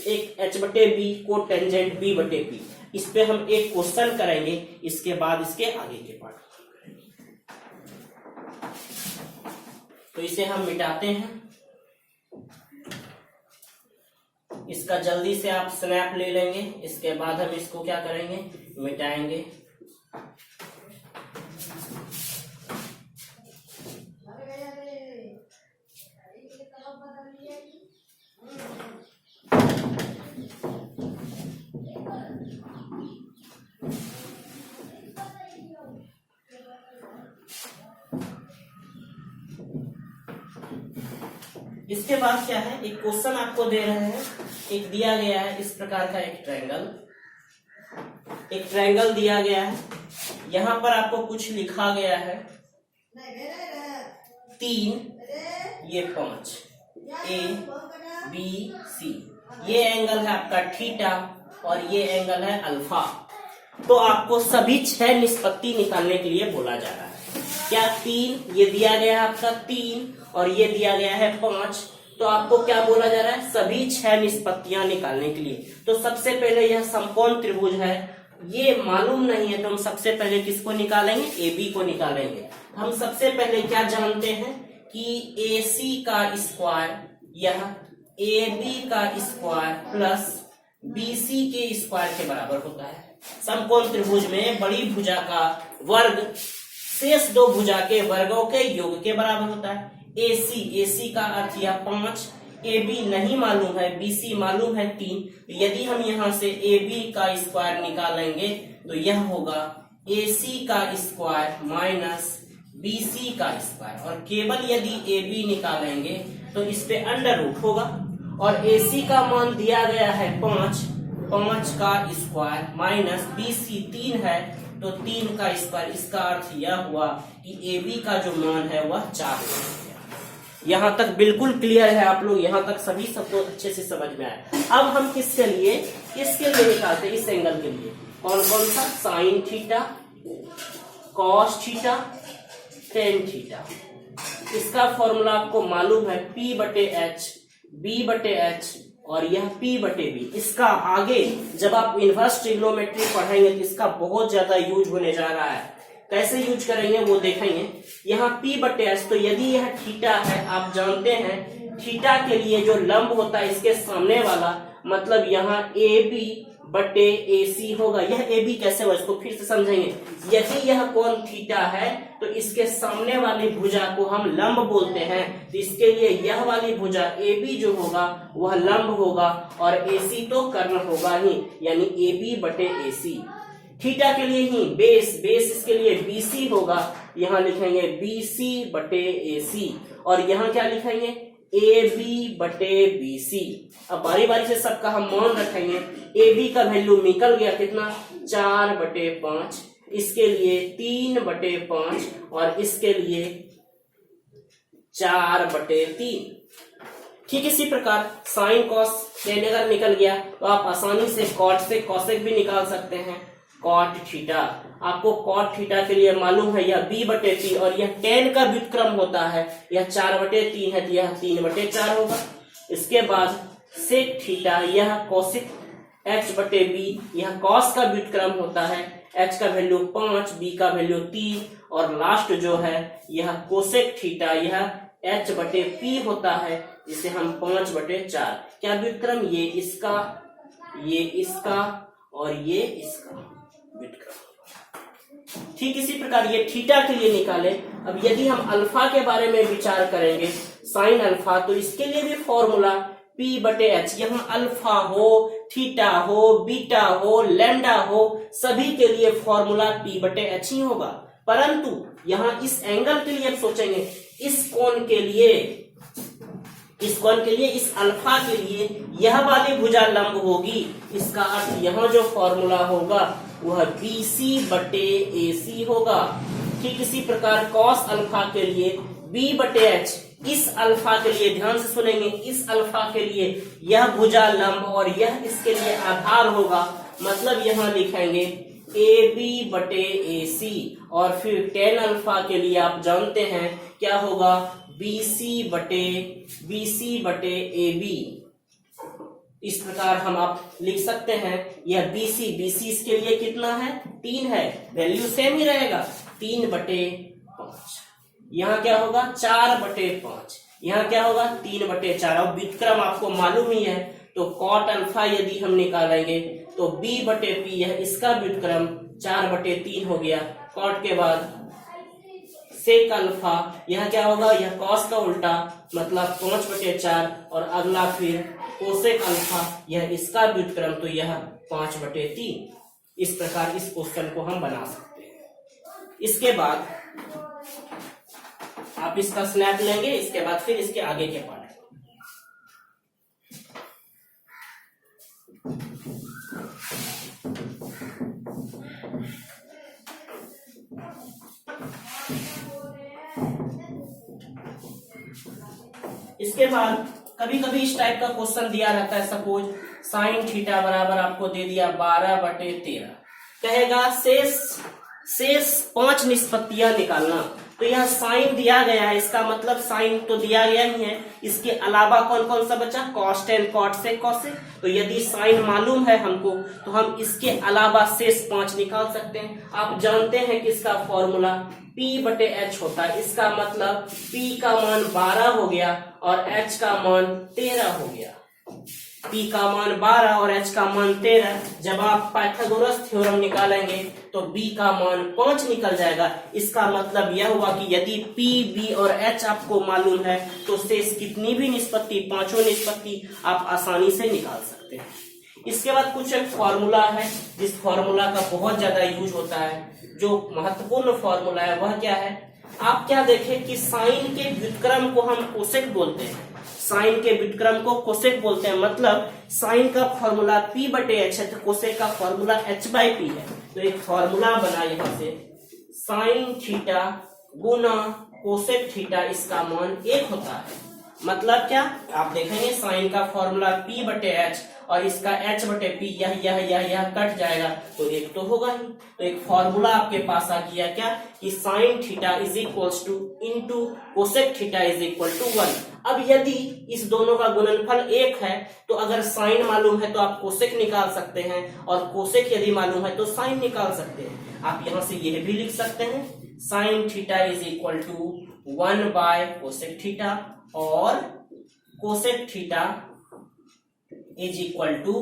एक h बटे b, को टेंजेंट b बटे p। इस पे हम एक क्वेश्चन करेंगे, इसके बाद इसके आगे के पार्ट करेंगे। तो इसे हम मिटाते हैं। इसका जल्दी से आप स्नैप ले लेंगे, इसके बाद हम इसको क्या करेंगे, मिटाएंगे। इसके बाद क्या है, एक क्वेश्चन आपको दे रहे हैं, एक दिया गया है इस प्रकार का एक ट्रायंगल दिया गया है। यहां पर आपको कुछ लिखा गया है 3, ये 5, ए बी सी, ये एंगल है आपका थीटा और ये एंगल है अल्फा। तो आपको सभी 6 निष्पत्ति निकालने के लिए बोला जा रहा है। क्या 3, ये दिया गया है आपका 3 और ये दिया गया है 5। तो आपको क्या बोला जा रहा है, सभी 6 निष्पत्तियां निकालने के लिए। तो सबसे पहले यह समकोण त्रिभुज है, ये मालूम नहीं है तो हम सबसे पहले किसको निकालेंगे, AB को निकालेंगे। हम सबसे पहले क्या जानते हैं कि AC का स्क्वायर यह AB का स्क्वायर प्लस BC के स्क्वायर के बराबर होता है। समकोण त्रिभुज में बड़ी भुजा का वर्ग शेष 2 भुजा के वर्गों के योग के बराबर होता है। AC का अर्थ यह 5, AB नहीं मालूम है, BC मालूम है 3। यदि हम यहाँ से AB का स्क्वायर निकालेंगे तो यह होगा AC का स्क्वायर माइनस BC का स्क्वायर, और केवल यदि AB निकालेंगे तो इस पे अंडर रूट होगा। और AC का मान दिया गया है 5 का स्क्वायर माइनस BC 3 है तो 3 का स्क्वायर। इसका अर्थ यह हुआ कि AB का जो मान है वह 4 है। यहाँ तक बिल्कुल क्लियर है, आप लोग यहाँ तक सभी सबको अच्छे से समझ में आया। अब हम किसके लिए निकालते हैं, इस एंगल के लिए कौन कौन सा, sine theta, cos theta, tan theta. इसका फॉर्मूला आपको मालूम है P बटे H, B बटे H और यह P बटे B। इसका आगे जब आप इनवर्स ट्रिग्नोमेट्री पढ़ेंगे तो इसका बहुत ज्यादा यूज होने जा रहा है। कैसे यूज करेंगे वो देखेंगे। यहाँ P बटे H, तो यदि यह थीटा है, आप जानते हैं थीटा के लिए जो लंब होता है इसके सामने वाला, मतलब यहाँ AB बटे AC होगा। यह AB कैसे होगा इसको फिर से समझेंगे। यदि यह कोण थीटा है तो इसके सामने वाली भुजा को हम लंब बोलते हैं, तो इसके लिए यह वाली भुजा AB जो होगा वह लंब होगा और AC तो कर्ण होगा ही, यानी AB बटे AC। थीटा के लिए ही बेस इसके लिए BC होगा, यहाँ लिखेंगे BC बटे AC और यहाँ क्या लिखेंगे AB बटे BC। अब बारी बारी से सबका हम मान रखेंगे। AB का वैल्यू निकल गया कितना, 4 बटे 5, इसके लिए 3 बटे 5 और इसके लिए 4 बटे 3। ठीक इसी प्रकार साइन कॉस टेन अगर निकल गया तो आप आसानी से कॉट से कॉसेक भी निकाल सकते हैं। कॉट थीटा, आपको कॉट थीटा के लिए मालूम है यह B बटे T और यह टेन का व्युत्क्रम होता है, यह 4 बटे 3 है तो यह 3 बटे 4 होगा। इसके बाद सेक थीटा, यह कोसिक H बटे B, यह कॉस का व्युत्क्रम होता है, H का वैल्यू 5, B का वैल्यू 3 और लास्ट जो है यह कोसेक थीटा, यह H बटे P होता है जिसे हम 5 बटे 4। क्या व्युत्क्रम, ये इसका और ये इसका व्युत्क्रम। ठीक इसी प्रकार ये थीटा के लिए निकाले। अब यदि हम अल्फा के बारे में विचार करेंगे, साइन अल्फा, तो इसके लिए भी फॉर्मूला P बटे H। यहाँ अल्फा हो, थीटा हो, बीटा हो, लैम्डा हो, सभी के लिए फॉर्मूला P बटे H ही होगा। परंतु यहाँ इस एंगल के लिए हम सोचेंगे, इस कोण के लिए इस अल्फा के लिए यह वाली भुजा लंब होगी। इसका अर्थ यहाँ जो फॉर्मूला होगा वह BC बटे AC होगा। ठीक इसी प्रकार cos अल्फा के लिए B बटे H, इस अल्फा के लिए ध्यान से सुनेंगे, इस अल्फा के लिए यह भुजा लंब और यह इसके लिए आधार होगा, मतलब यहां लिखेंगे AB बटे AC और फिर tan अल्फा के लिए आप जानते हैं क्या होगा, BC बटे AB। इस प्रकार हम आप लिख सकते हैं यह BC इसके लिए कितना है, 3 है, वैल्यू सेम ही रहेगा, 3 बटे 5। यहाँ क्या होगा 4 बटे 5, यहाँ क्या होगा 3 बटे 4। अब व्युत्क्रम आपको मालूम ही है, तो कॉट अल्फा यदि हम निकालेंगे तो B बटे P है, इसका व्युत्क्रम 4 बटे 3 हो गया। कॉट के बाद सेक अल्फा, यह क्या होगा, यह कॉस का उल्टा, मतलब 5 बटे 4, और अगला फिर कोसेक अल्फा, यह इसका व्युत्क्रम, तो यह 5 बटे 3। इस प्रकार इस क्वेश्चन को हम बना सकते हैं। इसके बाद आप इसका स्नैप लेंगे, इसके बाद फिर इसके आगे के पार्ट। इसके बाद कभी कभी इस टाइप का क्वेश्चन दिया रहता है, सपोज साइन थीटा बराबर आपको दे दिया 12 बटे 13, कहेगा शेष 5 निष्पत्तियां निकालना। तो यह साइन दिया गया है, इसका मतलब साइन तो दिया गया ही है, इसके अलावा कौन कौन सा बचा, कॉस टेन, कॉट से, कॉसेक। तो यदि साइन मालूम है हमको तो हम इसके अलावा शेष 5 निकाल सकते हैं। आप जानते हैं कि इसका फॉर्मूला P बटे H होता है, इसका मतलब P का मान 12 हो गया और H का मान 13 हो गया। P का मान 12 और H का मान 13। जब आप पाइथागोरस थ्योरम निकालेंगे तो B का मान 5 निकल जाएगा। इसका मतलब यह हुआ कि यदि P, B और H आपको मालूम है तो शेष कितनी भी निष्पत्ति, 5 निष्पत्ति आप आसानी से निकाल सकते हैं। इसके बाद कुछ एक फॉर्मूला है जिस फॉर्मूला का बहुत ज्यादा यूज होता है, जो महत्वपूर्ण फॉर्मूला है वह क्या है, आप क्या देखें कि साइन के व्युत्क्रम को हम कोसेक बोलते हैं, साइन के व्युत्क्रम को कोसेक बोलते हैं, मतलब साइन का फॉर्मूला P बटे H है तो कोसेक का फॉर्मूला H बाई P है। तो एक फॉर्मूला बना यहाँ से, साइन थीटा गुना कोसेक थीटा, इसका मान 1 होता है। मतलब क्या, आप देखेंगे साइन का फॉर्मूला P बटे H और इसका H बटे P, यह कट जाएगा तो 1 तो होगा ही। तो एक फॉर्मूला आपके पास आ गया क्या, कि sine theta is equals to into cosec theta is equal to 1। अब यदि इस दोनों का गुणनफल 1 है तो अगर साइन मालूम है तो आप कोसेक निकाल सकते हैं, और कोसेक यदि मालूम है तो साइन निकाल सकते हैं। आप यहां से यह भी लिख सकते हैं, sine theta is equal to 1 by cosec theta, और cosec theta is equal to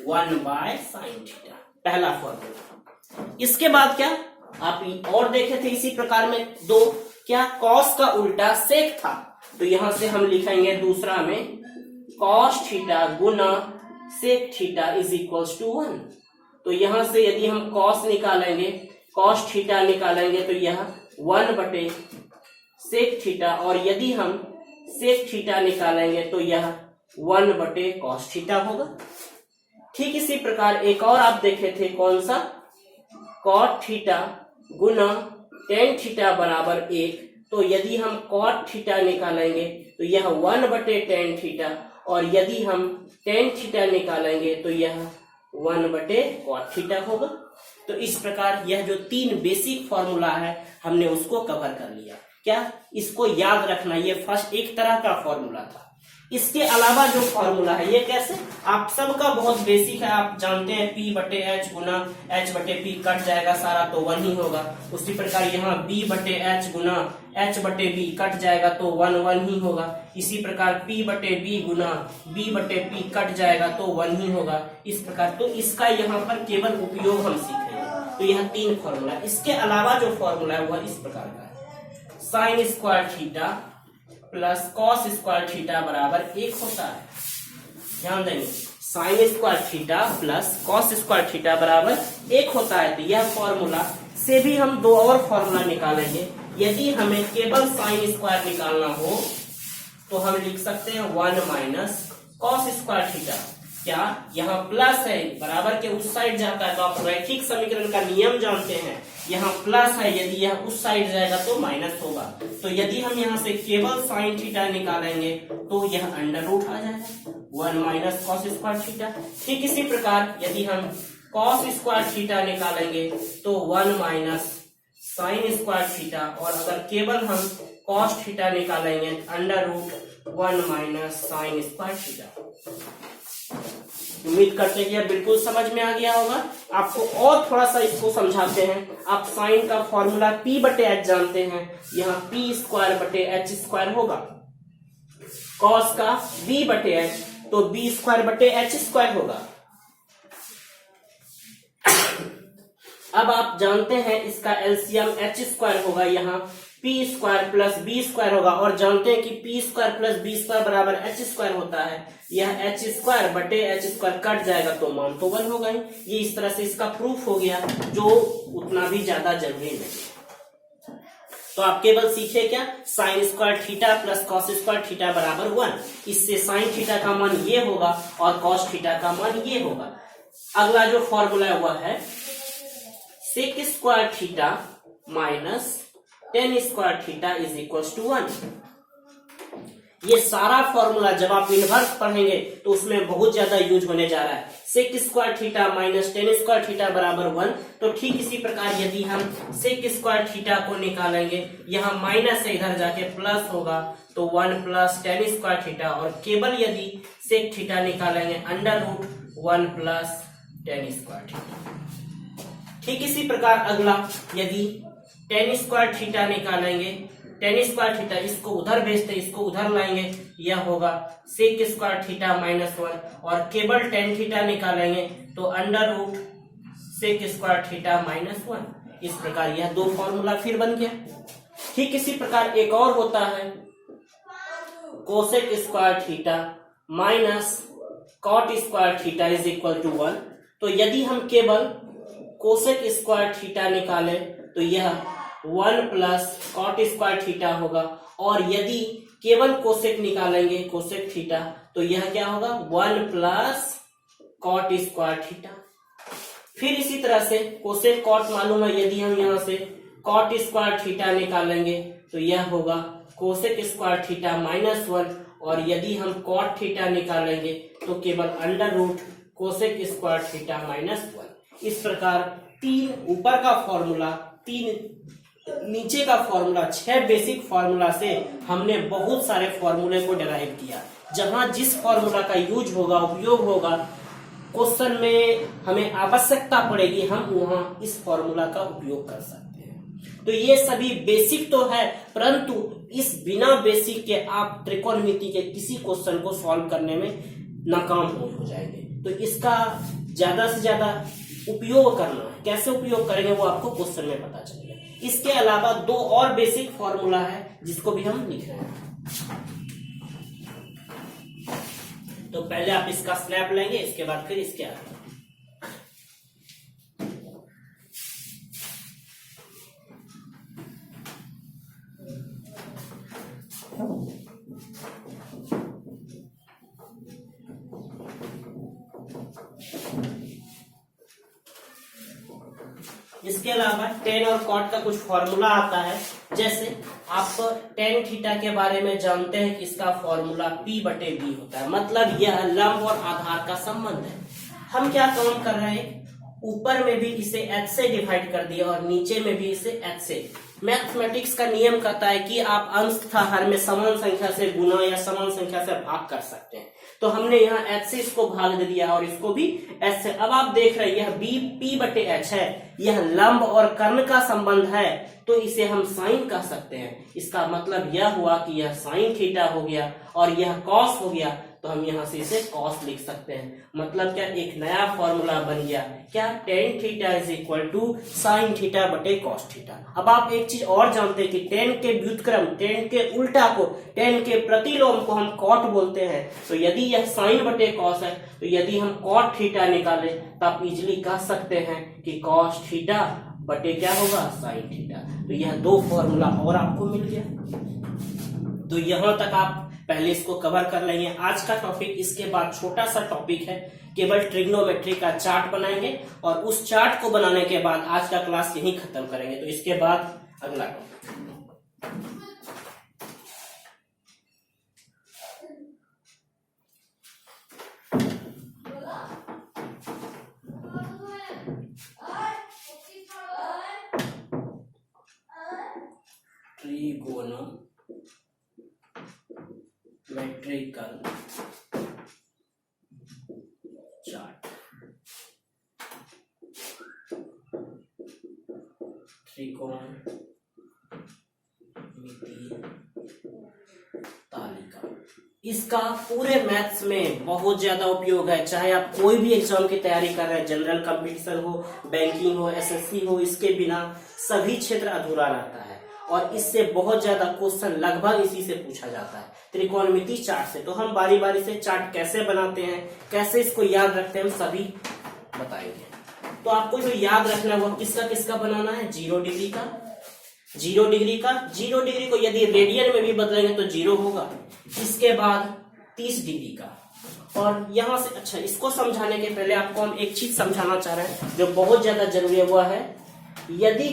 1 by sine theta, पहला फॉर्मूला। इसके बाद क्या आप और देखे थे इसी प्रकार में दो, क्या कॉस का उल्टा सेक था, तो यहां से हम लिखेंगे दूसरा में कॉस थीटा गुना sec theta is equals to 1। तो यहां से यदि हम कॉस निकालेंगे, कॉस थीटा निकालेंगे तो यह 1 बटे सेक थीटा, और यदि हम सेक थीटा निकालेंगे तो यह 1 बटे कॉस थीटा होगा। ठीक इसी प्रकार एक और आप देखे थे, कौन सा, कॉट थीटा गुना टेन थीटा बराबर 1। तो यदि हम कॉट थीटा निकालेंगे तो यह 1 बटे टेन थीटा, और यदि हम टेन थीटा निकालेंगे तो यह 1 बटे कॉट थीटा होगा। तो इस प्रकार यह जो 3 बेसिक फॉर्मूला है हमने उसको कवर कर लिया। क्या, इसको याद रखना, ये फर्स्ट एक तरह का फॉर्मूला था। इसके अलावा जो फॉर्मूला है ये कैसे, आप सबका बहुत बेसिक है, आप जानते हैं P बटे H गुना H बटे P, कट जाएगा सारा तो 1 ही होगा। उसी प्रकार यहाँ B बटे H गुना H बटे B, कट जाएगा तो 1 ही होगा। इसी प्रकार P बटे B गुना B बटे P, कट जाएगा तो 1 ही होगा। इस प्रकार तो इसका यहाँ पर केवल उपयोग हम सीखेंगे। तो यह 3 फॉर्मूला, इसके अलावा जो फॉर्मूला है वह इस प्रकार का है, sign square theta plus cos square theta बराबर 1 होता है। ध्यान देंगे, sign square theta plus cos square theta बराबर 1 होता है। तो यह फॉर्मूला से भी हम 2 और फॉर्मूला निकालेंगे। यदि हमें केवल साइन स्क्वायर निकालना हो तो हम लिख सकते हैं 1 माइनस कॉस स्क्वायर थीटा। क्या यहाँ प्लस है, बराबर के उस साइड जाता है तो आप रैखिक समीकरण का नियम जानते हैं, यहाँ प्लस है, यदि यह उस साइड जाएगा तो माइनस होगा। तो यदि हम यहाँ से केवल साइन थीटा निकालेंगे तो यह अंडर रूट आ जाएगा 1 माइनस कॉस स्क्वायर थीटा। ठीक इसी प्रकार यदि हम कॉस स्क्वायर थीटा निकालेंगे तो 1 माइनस साइन स्क्वायर थीटा, और अगर केवल हम कॉस थीटा निकालेंगे under root 1 minus sine square theta. उम्मीद करते हैं कि यह बिल्कुल समझ में आ गया होगा। आपको और थोड़ा सा इसको समझाते हैं। आप साइन का फॉर्मूला p बटे h जानते हैं, यहाँ p स्क्वायर बटे h स्क्वायर होगा, कॉस का b बटे h तो b स्क्वायर बटे h स्क्वायर होगा। अब आप जानते हैं इसका एलसीएम h स्क्वायर होगा, यहाँ p square plus b square होगा, और जानते हैं कि p square plus b square बराबर h स्क्वायर होता है। यह h स्क्वायर बटे h स्क्वायर कट जाएगा तो मान तो 1 होगा ही। ये इस तरह से इसका प्रूफ हो गया, जो उतना भी ज्यादा जरूरी नहीं। तो आप केवल सीखे क्या, sign square theta plus cos square theta बराबर 1। इससे साइन थीटा का मान ये होगा और कॉस थीटा का मान ये होगा। अगला जो फॉर्मूला है वह है sec square theta minus tan square theta is equal to 1। ये सारा फॉर्मूला जब आप इनवर्स पढ़ेंगे तो उसमें बहुत ज्यादा यूज होने जा रहा है। Sec square theta minus tan square theta बराबर 1। तो ठीक इसी प्रकार यदि हम सेक स्क्वायर थीटा को निकालेंगे, यहाँ माइनस से इधर जाके प्लस होगा तो 1 प्लस टेन स्क्वायर थीटा, और केवल यदि सेक थीटा निकालेंगे under root 1 plus tan square theta. ठीक इसी प्रकार अगला यदि टेन स्क्वायर थीटा निकालेंगे, टेन स्क्वायर थीटा इसको उधर भेजते इसको उधर लाएंगे, यह होगा सेक स्क्वायर थीटा माइनस 1, और केवल टेन थीटा निकालेंगे तो under root sec square theta minus 1। इस प्रकार यह दो फॉर्मूला फिर बन गया। ठीक इसी प्रकार एक और होता है cosec square theta minus cot square theta is equal to 1। तो यदि हम केवल कोसेक स्क्वायर थीटा निकाले तो यह 1 प्लस कॉट स्क्वायर थीटा होगा, और यदि केवल कोसेक निकालेंगे कोसेक थीटा तो यह क्या होगा 1 प्लस कॉट स्क्वायर थीटा। फिर इसी तरह से कोसेक कॉट मालूम है, यदि हम यहाँ से कॉट स्क्वायर थीटा निकालेंगे तो यह होगा कोसेक स्क्वायर थीटा माइनस 1, और यदि हम कॉट थीटा निकालेंगे तो केवल under root cosec square theta minus 1। इस प्रकार तीन ऊपर का फॉर्मूला, तीन नीचे का फॉर्मूला, 6 बेसिक फॉर्मूला से हमने बहुत सारे फॉर्मूले को डिराइव किया। जहां जिस फॉर्मूला का यूज होगा, उपयोग होगा, क्वेश्चन में हमें आवश्यकता पड़ेगी, हम वहां इस फॉर्मूला का उपयोग कर सकते हैं। तो ये सभी बेसिक तो है, परंतु इस बिना बेसिक के आप त्रिकोणमिति के किसी क्वेश्चन को सॉल्व करने में नाकाम हो जाएंगे। तो इसका ज्यादा से ज्यादा उपयोग करना है। कैसे उपयोग करेंगे वो आपको क्वेश्चन में पता चलेगा। इसके अलावा दो और बेसिक फॉर्मूला है जिसको भी हम लिख रहे हैं। तो पहले आप इसका स्लैब लेंगे, इसके बाद फिर इसके आगे। इसके अलावा टेन और कॉट का कुछ फॉर्मूला आता है। जैसे आप टेन थीटा के बारे में जानते हैं कि इसका फॉर्मूला P बटे B होता है, मतलब यह लंब और आधार का संबंध है। हम क्या काम कर रहे हैं, ऊपर में भी इसे h से डिवाइड कर दिया और नीचे में भी इसे h से। मैथमेटिक्स का नियम कहता है कि आप अंश तथा हर में समान संख्या से गुना या समान संख्या से भाग कर सकते हैं। तो हमने यहाँ h से इसको भाग दे दिया और इसको भी h से। अब आप देख रहे हैं यह b P बटे h है, यह लंब और कर्ण का संबंध है, तो इसे हम साइन कह सकते हैं। इसका मतलब यह हुआ कि यह साइन थीटा हो गया और यह कॉस हो गया, तो हम यहाँ से इसे कॉस लिख सकते हैं। मतलब क्या, एक नया फॉर्मूला बन गया, क्या, tan theta is equal to sine theta बटे कॉस थीटा। अब आप एक चीज और जानते हैं कि टेन के व्युत्क्रम, टेन के उल्टा को, टेन के प्रतिलोम को हम कॉट बोलते हैं। तो यदि यह साइन बटे कॉस है, तो यदि हम कॉट थीटा निकाले तो आप इजिली कह सकते हैं कि कॉस थीटा बटे क्या होगा, साइन थीटा। तो यह दो फॉर्मूला और आपको मिल गया। तो यहां तक आप पहले इसको कवर कर लेंगे आज का टॉपिक। इसके बाद छोटा सा टॉपिक है, केवल ट्रिग्नोमेट्री का चार्ट बनाएंगे और उस चार्ट को बनाने के बाद आज का क्लास यहीं खत्म करेंगे। तो इसके बाद अगला टॉपिक ट्रिगोनोमेट्रिकल चार्ट। त्रिकोणमितीय तालिका, इसका पूरे मैथ्स में बहुत ज्यादा उपयोग है। चाहे आप कोई भी एग्जाम की तैयारी कर रहे हैं, जनरल कंपटीशन हो, बैंकिंग हो, एसएससी हो, इसके बिना सभी क्षेत्र अधूरा रहता है और इससे बहुत ज्यादा क्वेश्चन लगभग इसी से पूछा जाता है, त्रिकोणमितीय चार्ट से। तो हम बारी बारी से चार्ट कैसे बनाते हैं, कैसे इसको याद रखते हैं, हम सभी बताएंगे। तो आपको जो याद रखना है वो किसका किसका बनाना है, 0 डिग्री का, 0 डिग्री का। 0 डिग्री को यदि रेडियन में भी बदलेंगे तो 0 होगा। इसके बाद 30 डिग्री का, और यहां से अच्छा इसको समझाने के पहले आपको हम एक चीज समझाना चाह रहे हैं जो बहुत ज्यादा जरूरी है, वो है यदि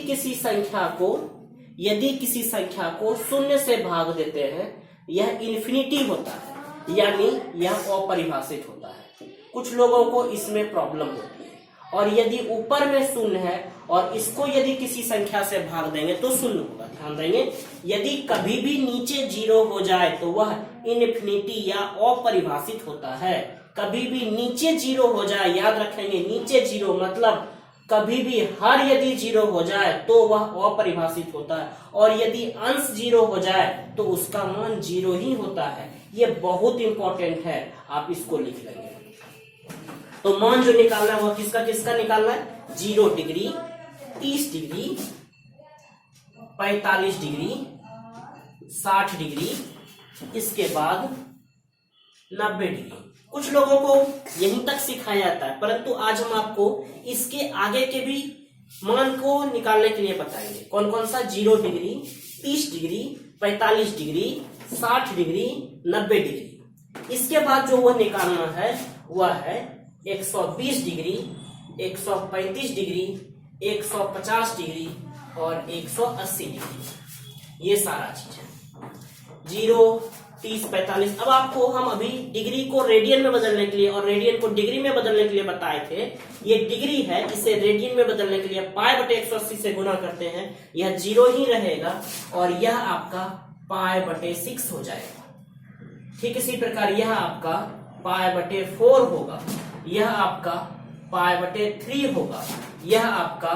किसी संख्या को शून्य से भाग देते हैं, यह इन्फिनिटी होता है, यानी यह अपरिभाषित होता है। कुछ लोगों को इसमें प्रॉब्लम होती है। और यदि ऊपर में शून्य है और इसको यदि किसी संख्या से भाग देंगे तो शून्य होगा। ध्यान देंगे, यदि कभी भी नीचे 0 हो जाए तो वह इन्फिनिटी या अपरिभाषित होता है। कभी भी नीचे 0 हो जाए, याद रखेंगे, नीचे 0 मतलब कभी भी हर यदि 0 हो जाए तो वह अपरिभाषित होता है, और यदि अंश 0 हो जाए तो उसका मान 0 ही होता है। ये बहुत इंपॉर्टेंट है, आप इसको लिख लेंगे। तो मान जो निकालना है वो किसका किसका निकालना है, 0 डिग्री, 30 डिग्री, 45 डिग्री, 60 डिग्री, इसके बाद 90 डिग्री। कुछ लोगों को यहीं तक सिखाया जाता है, परंतु आज हम आपको इसके आगे के भी मान को निकालने के लिए बताएंगे। कौन कौन सा, 0 degree, 30 degree, 45 degree, 60 degree, 90 degree. इसके बाद जो वो निकालना है वह है 120 डिग्री, 135 डिग्री, 150 डिग्री और 180 डिग्री। ये सारा चीज है, 0, 30, 45। अब आपको हम अभी डिग्री को रेडियन में बदलने के लिए और रेडियन को डिग्री में बदलने के लिए बताए थे। ये डिग्री है, इसे रेडियन में बदलने के लिए पाई बटे 180 से गुना करते हैं, यह 0 ही रहेगा और यह आपका पाई बटे 6 हो जाएगा। ठीक इसी प्रकार यह आपका पाई बटे 4 होगा, यह आपका पाई बटे 3 होगा, यह आपका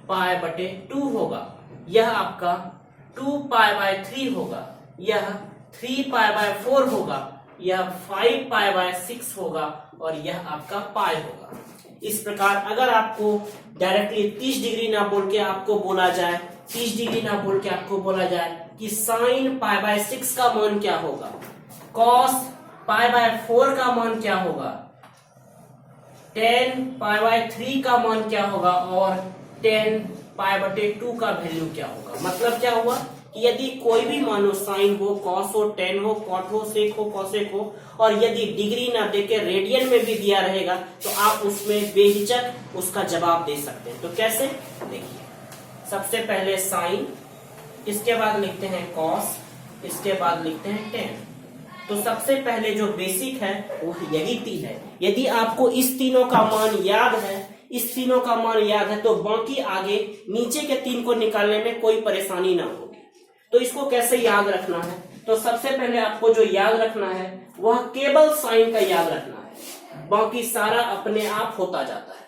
पाई बटे 2 होगा, यह आपका 2 पाई बाय 3 होगा, यह 3 पाई बाय 4 होगा, यह 5 पाई बाय 6 होगा और यह आपका पाई होगा। इस प्रकार अगर आपको डायरेक्टली 30 डिग्री ना बोल के आपको बोला जाए, 30 डिग्री ना बोल के आपको बोला जाए कि साइन पाई बाय 6 का मान क्या होगा, कॉस पाई बाय 4 का मान क्या होगा, tan पाई बाय 3 का मान क्या होगा और tan पाई बटे 2 का वैल्यू क्या होगा। मतलब क्या हुआ कि यदि कोई भी मानो साइन हो, कॉस हो, टेन हो, कॉट हो, सेक हो, कॉसेक हो, और यदि डिग्री ना देके रेडियन में भी दिया रहेगा तो आप उसमें बेहिचक उसका जवाब दे सकते हैं। तो कैसे, देखिए, सबसे पहले साइन, इसके बाद लिखते हैं कॉस, इसके बाद लिखते हैं टेन। तो सबसे पहले जो बेसिक है वो यही 3 है। यदि आपको इस तीनों का मान याद है, इस तीनों का मान याद है तो बाकी आगे नीचे के 3 को निकालने में कोई परेशानी ना होगी। तो इसको कैसे याद रखना है, तो सबसे पहले आपको जो याद रखना है वह केवल साइन का याद रखना है, बाकी सारा अपने आप होता जाता है।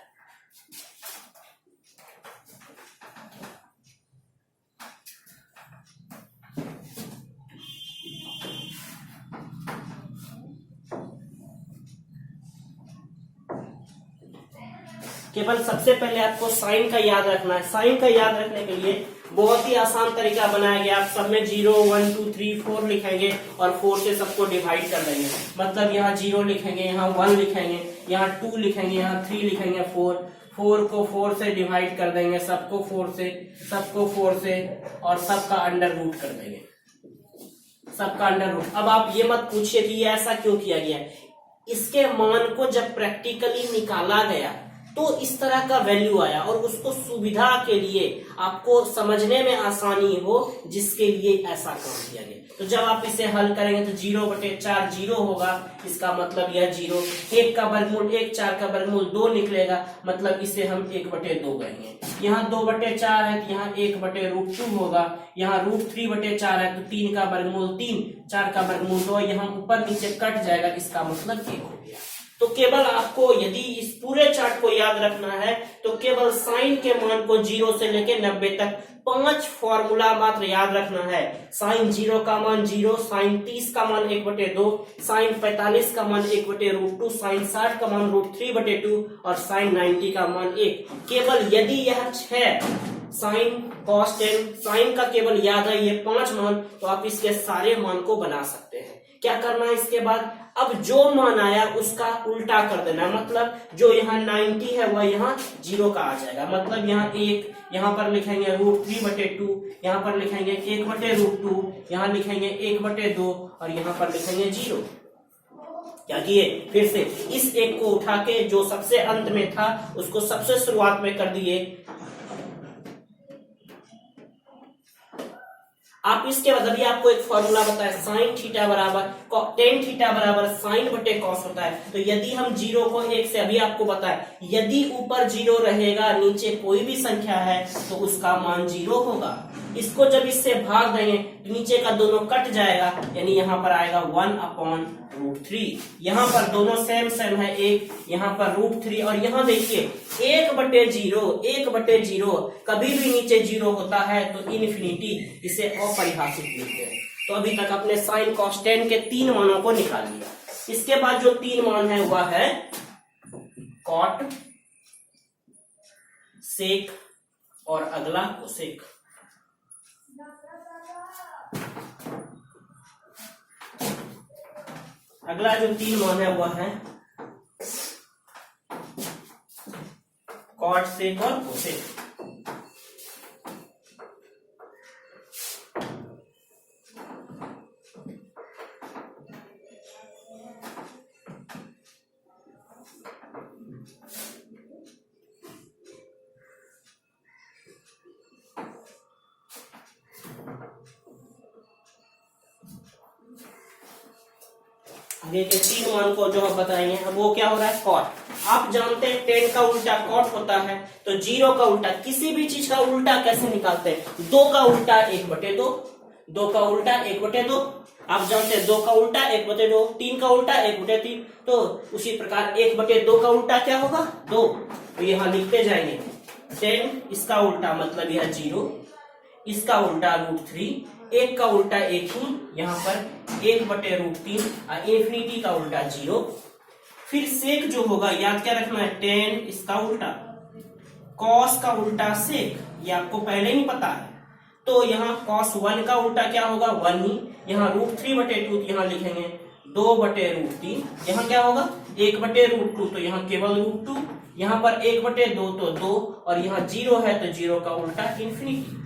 केवल सबसे पहले आपको साइन का याद रखना है। साइन का याद रखने के लिए बहुत ही आसान तरीका बनाया गया। आप सब में 0, 1, 2, 3, 4 लिखेंगे और 4 से सबको डिवाइड कर देंगे। मतलब यहाँ 0 लिखेंगे, यहाँ 1 लिखेंगे, यहाँ 2 लिखेंगे, यहाँ 3 लिखेंगे, 4 को 4 से डिवाइड कर देंगे, सबको 4 से और सबका अंडर रूट कर देंगे। सबका अंडर रूट। अब आप ये मत पूछिए कि ये ऐसा क्यों किया गया है। इसके मान को जब प्रैक्टिकली निकाला गया तो इस तरह का वैल्यू आया, और उसको सुविधा के लिए, आपको समझने में आसानी हो, जिसके लिए ऐसा काम किया गया। तो जब आप इसे हल करेंगे तो 0/4 जीरो होगा, इसका मतलब यह 0। 1 का वर्गमूल 1, 4 का वर्गमूल 2 निकलेगा, मतलब इसे हम 1/2 कहेंगे। यहाँ 2/4 है तो यहाँ 1/√2 होगा। यहाँ √3/4 है तो 3 का वर्गमूल 3, 4 का वर्गमूल 2, यहाँ ऊपर नीचे कट जाएगा, इसका मतलब 1 हो गया। तो केवल आपको यदि इस पूरे चार्ट को याद रखना है तो केवल साइन के मान को 0 से लेकर 90 तक 5 फॉर्मूला मात्र याद रखना है। साइन 0 का मान 0, साइन 30 का मान 1/2, साइन 45 का मान 1/√2, साइन 60 का मान √3/2 और साइन 90 का मान 1। केवल यदि यह 6 साइन कॉस टेन साइन का केवल याद है ये 5 मान, तो आप इसके सारे मान को बना सकते हैं। क्या करना है इसके बाद, अब जो मान आया उसका उल्टा कर देना, मतलब जो यहाँ 90 है वह यहाँ 0 का आ जाएगा। मतलब यहाँ 1, यहाँ पर लिखेंगे √3/2, यहाँ पर लिखेंगे 1/√2, यहाँ लिखेंगे 1/2 और यहाँ पर लिखेंगे 0। क्या किए, फिर से इस 1 को उठा के जो सबसे अंत में था उसको सबसे शुरुआत में कर दिए। आप इसके बाद अभी आपको एक फॉर्मूला बताया, साइन थीटा बराबर टेन थीटा बराबर साइन बटे कॉस होता है। तो यदि हम 0 को 1 से, अभी आपको बताया, यदि ऊपर 0 रहेगा नीचे कोई भी संख्या है तो उसका मान 0 होगा। इसको जब इससे भाग देंगे तो नीचे का दोनों कट जाएगा, यानी यहाँ पर आएगा 1/√3। यहाँ पर दोनों सेम सेम है, 1 यहाँ पर √3 और यहाँ देखिए 1/0 कभी भी नीचे 0 होता है तो इन्फिनिटी, इसे अपरिभाषित लिखते हैं। तो अभी तक अपने साइन कॉस टेन के 3 मानों को निकाल लिया। इसके बाद जो 3 मान है वह है कॉट, सेक और अगला कोसेक। अगला जो 3 मान है वह है कॉट, सेक और कोसेक। आगे के 3 मान को जो हम बताएंगे, अब वो क्या हो रहा है, कॉट। आप जानते हैं 10 का उल्टा कॉट होता है, तो 0 का उल्टा, किसी भी चीज का उल्टा कैसे निकालते हैं, 2 का उल्टा 1/2, 2 का उल्टा 1/2। आप जानते हैं 2 का उल्टा 1/2, 3 का उल्टा 1/3। तो उसी प्रकार 1/2 का उल्टा क्या होगा, 2। तो यहाँ लिखते जाएंगे 10, इसका उल्टा मतलब यह 0, इसका उल्टा √3, 1 का उल्टा 1 ही, यहाँ पर 1/√3 और इन्फिनिटी का उल्टा 0। फिर सेक जो होगा याद क्या रखना है, 10 इसका उल्टा, कॉस का उल्टा सेक, ये आपको पहले ही पता है। तो यहाँ cos 1 का उल्टा क्या होगा, 1 ही, यहाँ √3/2 यहाँ लिखेंगे 2/√3, यहाँ क्या होगा 1/√2, तो यहाँ केवल √2, यहाँ पर 1/2 तो 2 और यहाँ 0 है तो 0 का उल्टा इन्फिनिटी।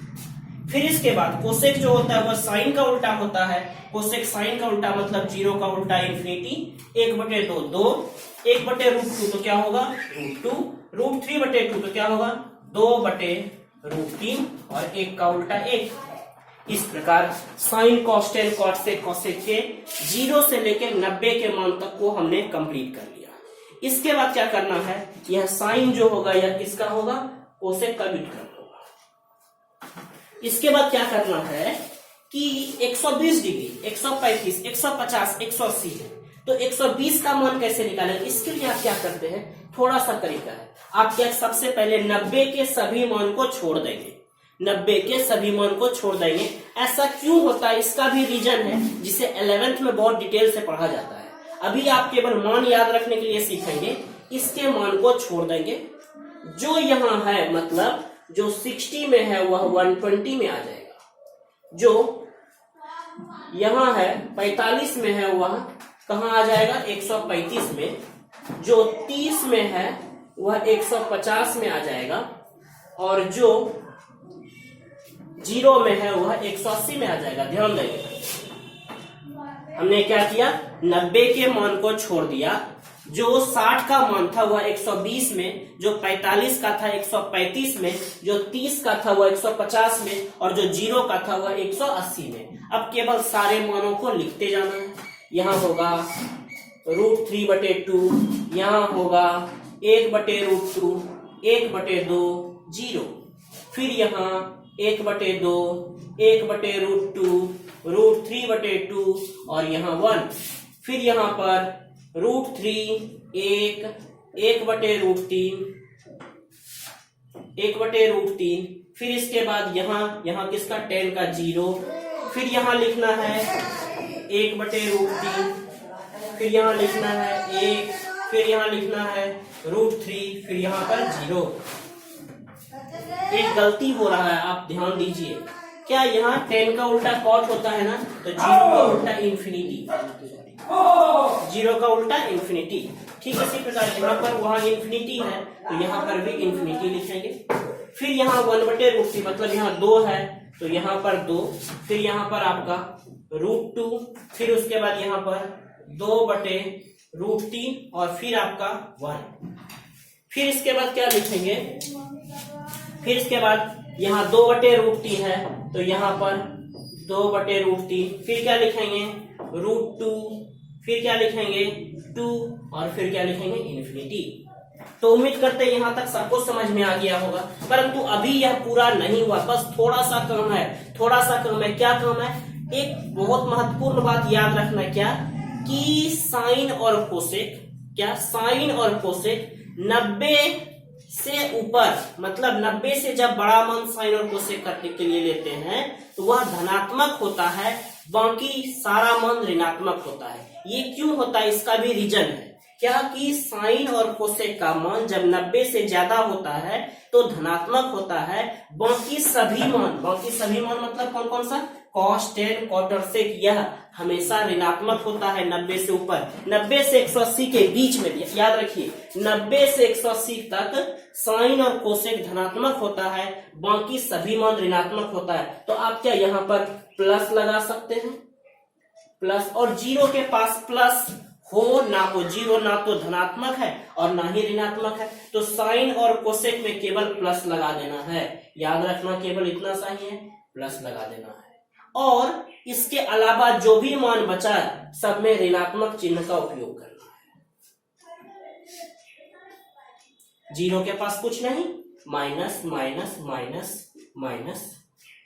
फिर इसके बाद कोसेक जो होता है वह साइन का उल्टा होता है। कोसेक साइन का उल्टा मतलब 0 का उल्टा इन्फिनिटी, 1/2 2, 1/√2 तो क्या होगा √2, √3/2 तो क्या होगा 2/√3 और 1 का उल्टा 1। इस प्रकार sine cos tan cot sec cosec के 0 से लेकर 90 के मान तक को हमने कंप्लीट कर लिया। इसके बाद क्या करना है, यह साइन जो होगा यह किसका होगा, कोसेक का व्युत्क्रम होगा। इसके बाद क्या करना है कि 120 डिग्री, 135, 150, 180 है, तो 120 का मान कैसे निकालें, इसके लिए आप क्या करते हैं, थोड़ा सा तरीका है। आप क्या सबसे पहले 90 के सभी मान को छोड़ देंगे, 90 के सभी मान को छोड़ देंगे। ऐसा क्यों होता है, इसका भी रीजन है जिसे 11th में बहुत डिटेल से पढ़ा जाता है। अभी आप केवल मान याद रखने के लिए सीखेंगे, इसके मान को छोड़ देंगे। जो यहाँ है मतलब जो 60 में है वह 120 में आ जाएगा, जो यहाँ है 45 में है वह कहाँ आ जाएगा 135 में, जो 30 में है वह 150 में आ जाएगा और जो 0 में है वह 180 में आ जाएगा। ध्यान देंगे हमने क्या किया, 90 के मान को छोड़ दिया, जो 60 का मान था वह 120 में, जो 45 का था 135 में, जो 30 का था वह 150 में, और जो 0 का था वह 180 में। अब केवल सारे मानों को लिखते जाना है। यहाँ होगा √3/2, यहाँ होगा 1/√2, 1/2 0, फिर यहाँ 1/2, 1/√2, √3/2 और यहाँ 1, फिर यहाँ पर √3, 1/√3, 1/√3, फिर इसके बाद यहाँ किसका 10 का 0, फिर यहाँ लिखना है 1/√3, फिर यहाँ लिखना है 1, फिर यहाँ लिखना है √3, फिर यहाँ पर 0। एक गलती हो रहा है, आप ध्यान दीजिए। क्या यहाँ 10 का उल्टा कॉट होता है ना, तो 0 का उल्टा इन्फिनिटी, 0 का उल्टा इन्फिनिटी। ठीक इसी प्रकार यहाँ पर वहां इन्फिनिटी है तो यहाँ पर भी इन्फिनिटी लिखेंगे। फिर यहाँ 1/√3 मतलब यहाँ 2 है तो यहाँ पर 2, फिर यहाँ पर आपका √2, फिर उसके बाद यहाँ पर 2/√3 और फिर आपका 1। फिर इसके बाद क्या लिखेंगे, फिर इसके बाद यहाँ 2/√3 है तो यहाँ पर 2/√3, फिर क्या लिखेंगे √2, फिर क्या लिखेंगे 2 और फिर क्या लिखेंगे इन्फिनिटी। तो उम्मीद करते हैं यहाँ तक सबको समझ में आ गया होगा, परंतु अभी यह पूरा नहीं हुआ, बस थोड़ा सा कम है, थोड़ा सा कम है। क्या कम है, एक बहुत महत्वपूर्ण बात याद रखना, क्या कि साइन और कोसेक, क्या साइन और कोसेक 90 से ऊपर मतलब 90 से जब बड़ा मान साइन और कोसेक करने के लिए लेते हैं तो वह धनात्मक होता है, बाकी सारा मान ऋणात्मक होता है। ये क्यों होता है, इसका भी रीजन है। क्या कि साइन और कोसेक का मान जब 90 से ज्यादा होता है तो धनात्मक होता है, बाकी सभी मान मतलब कौन कौन सा, cos, tan, cot और sec यह हमेशा ऋणात्मक होता है 90 से ऊपर। 90 से 180 के बीच में याद रखिए, 90 से 180 तक साइन और कोसेक धनात्मक होता है, बाकी सभी मान ऋणात्मक होता है। तो आप क्या यहाँ पर प्लस लगा सकते हैं, प्लस, और 0 के पास प्लस हो ना हो, 0 ना तो धनात्मक है और ना ही ऋणात्मक है, तो साइन और कोसेक में केवल प्लस लगा देना है। याद रखना केवल इतना सा ही है, प्लस लगा देना है। और इसके अलावा जो भी मान बचा सब में ऋणात्मक चिन्ह का उपयोग करना है। 0 के पास कुछ नहीं, minus minus minus minus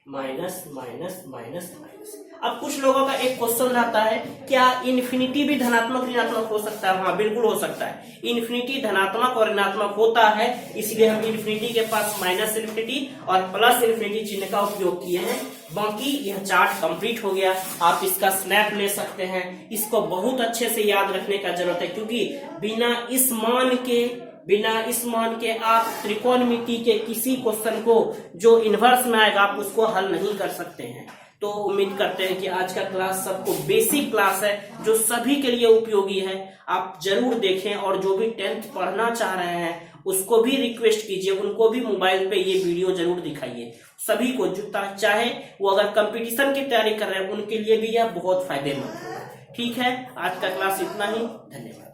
minus minus minus minus. अब कुछ लोगों का एक क्वेश्चन रहता है, क्या इन्फिनिटी भी धनात्मक ऋणात्मक हो सकता है? हाँ बिल्कुल हो सकता है, इन्फिनिटी धनात्मक और ऋणात्मक होता है, इसलिए हम इन्फिनिटी के पास माइनस इन्फिनिटी और प्लस इन्फिनिटी चिन्ह का उपयोग किए हैं। बाकी यह चार्ट कंप्लीट हो गया, आप इसका स्नैप ले सकते हैं। इसको बहुत अच्छे से याद रखने का जरूरत है, क्योंकि बिना इस मान के आप त्रिकोणमिति के किसी क्वेश्चन को जो इनवर्स में आएगा आप उसको हल नहीं कर सकते हैं। तो उम्मीद करते हैं कि आज का क्लास सबको बेसिक क्लास है जो सभी के लिए उपयोगी है, आप जरूर देखें। और जो भी 10th पढ़ना चाह रहे हैं उसको भी रिक्वेस्ट कीजिए, उनको भी मोबाइल पे ये वीडियो जरूर दिखाइए। सभी को जो चाहे वो अगर कंपटीशन की तैयारी कर रहे हैं उनके लिए भी यह बहुत फायदेमंद है। ठीक है, आज का क्लास इतना ही, धन्यवाद।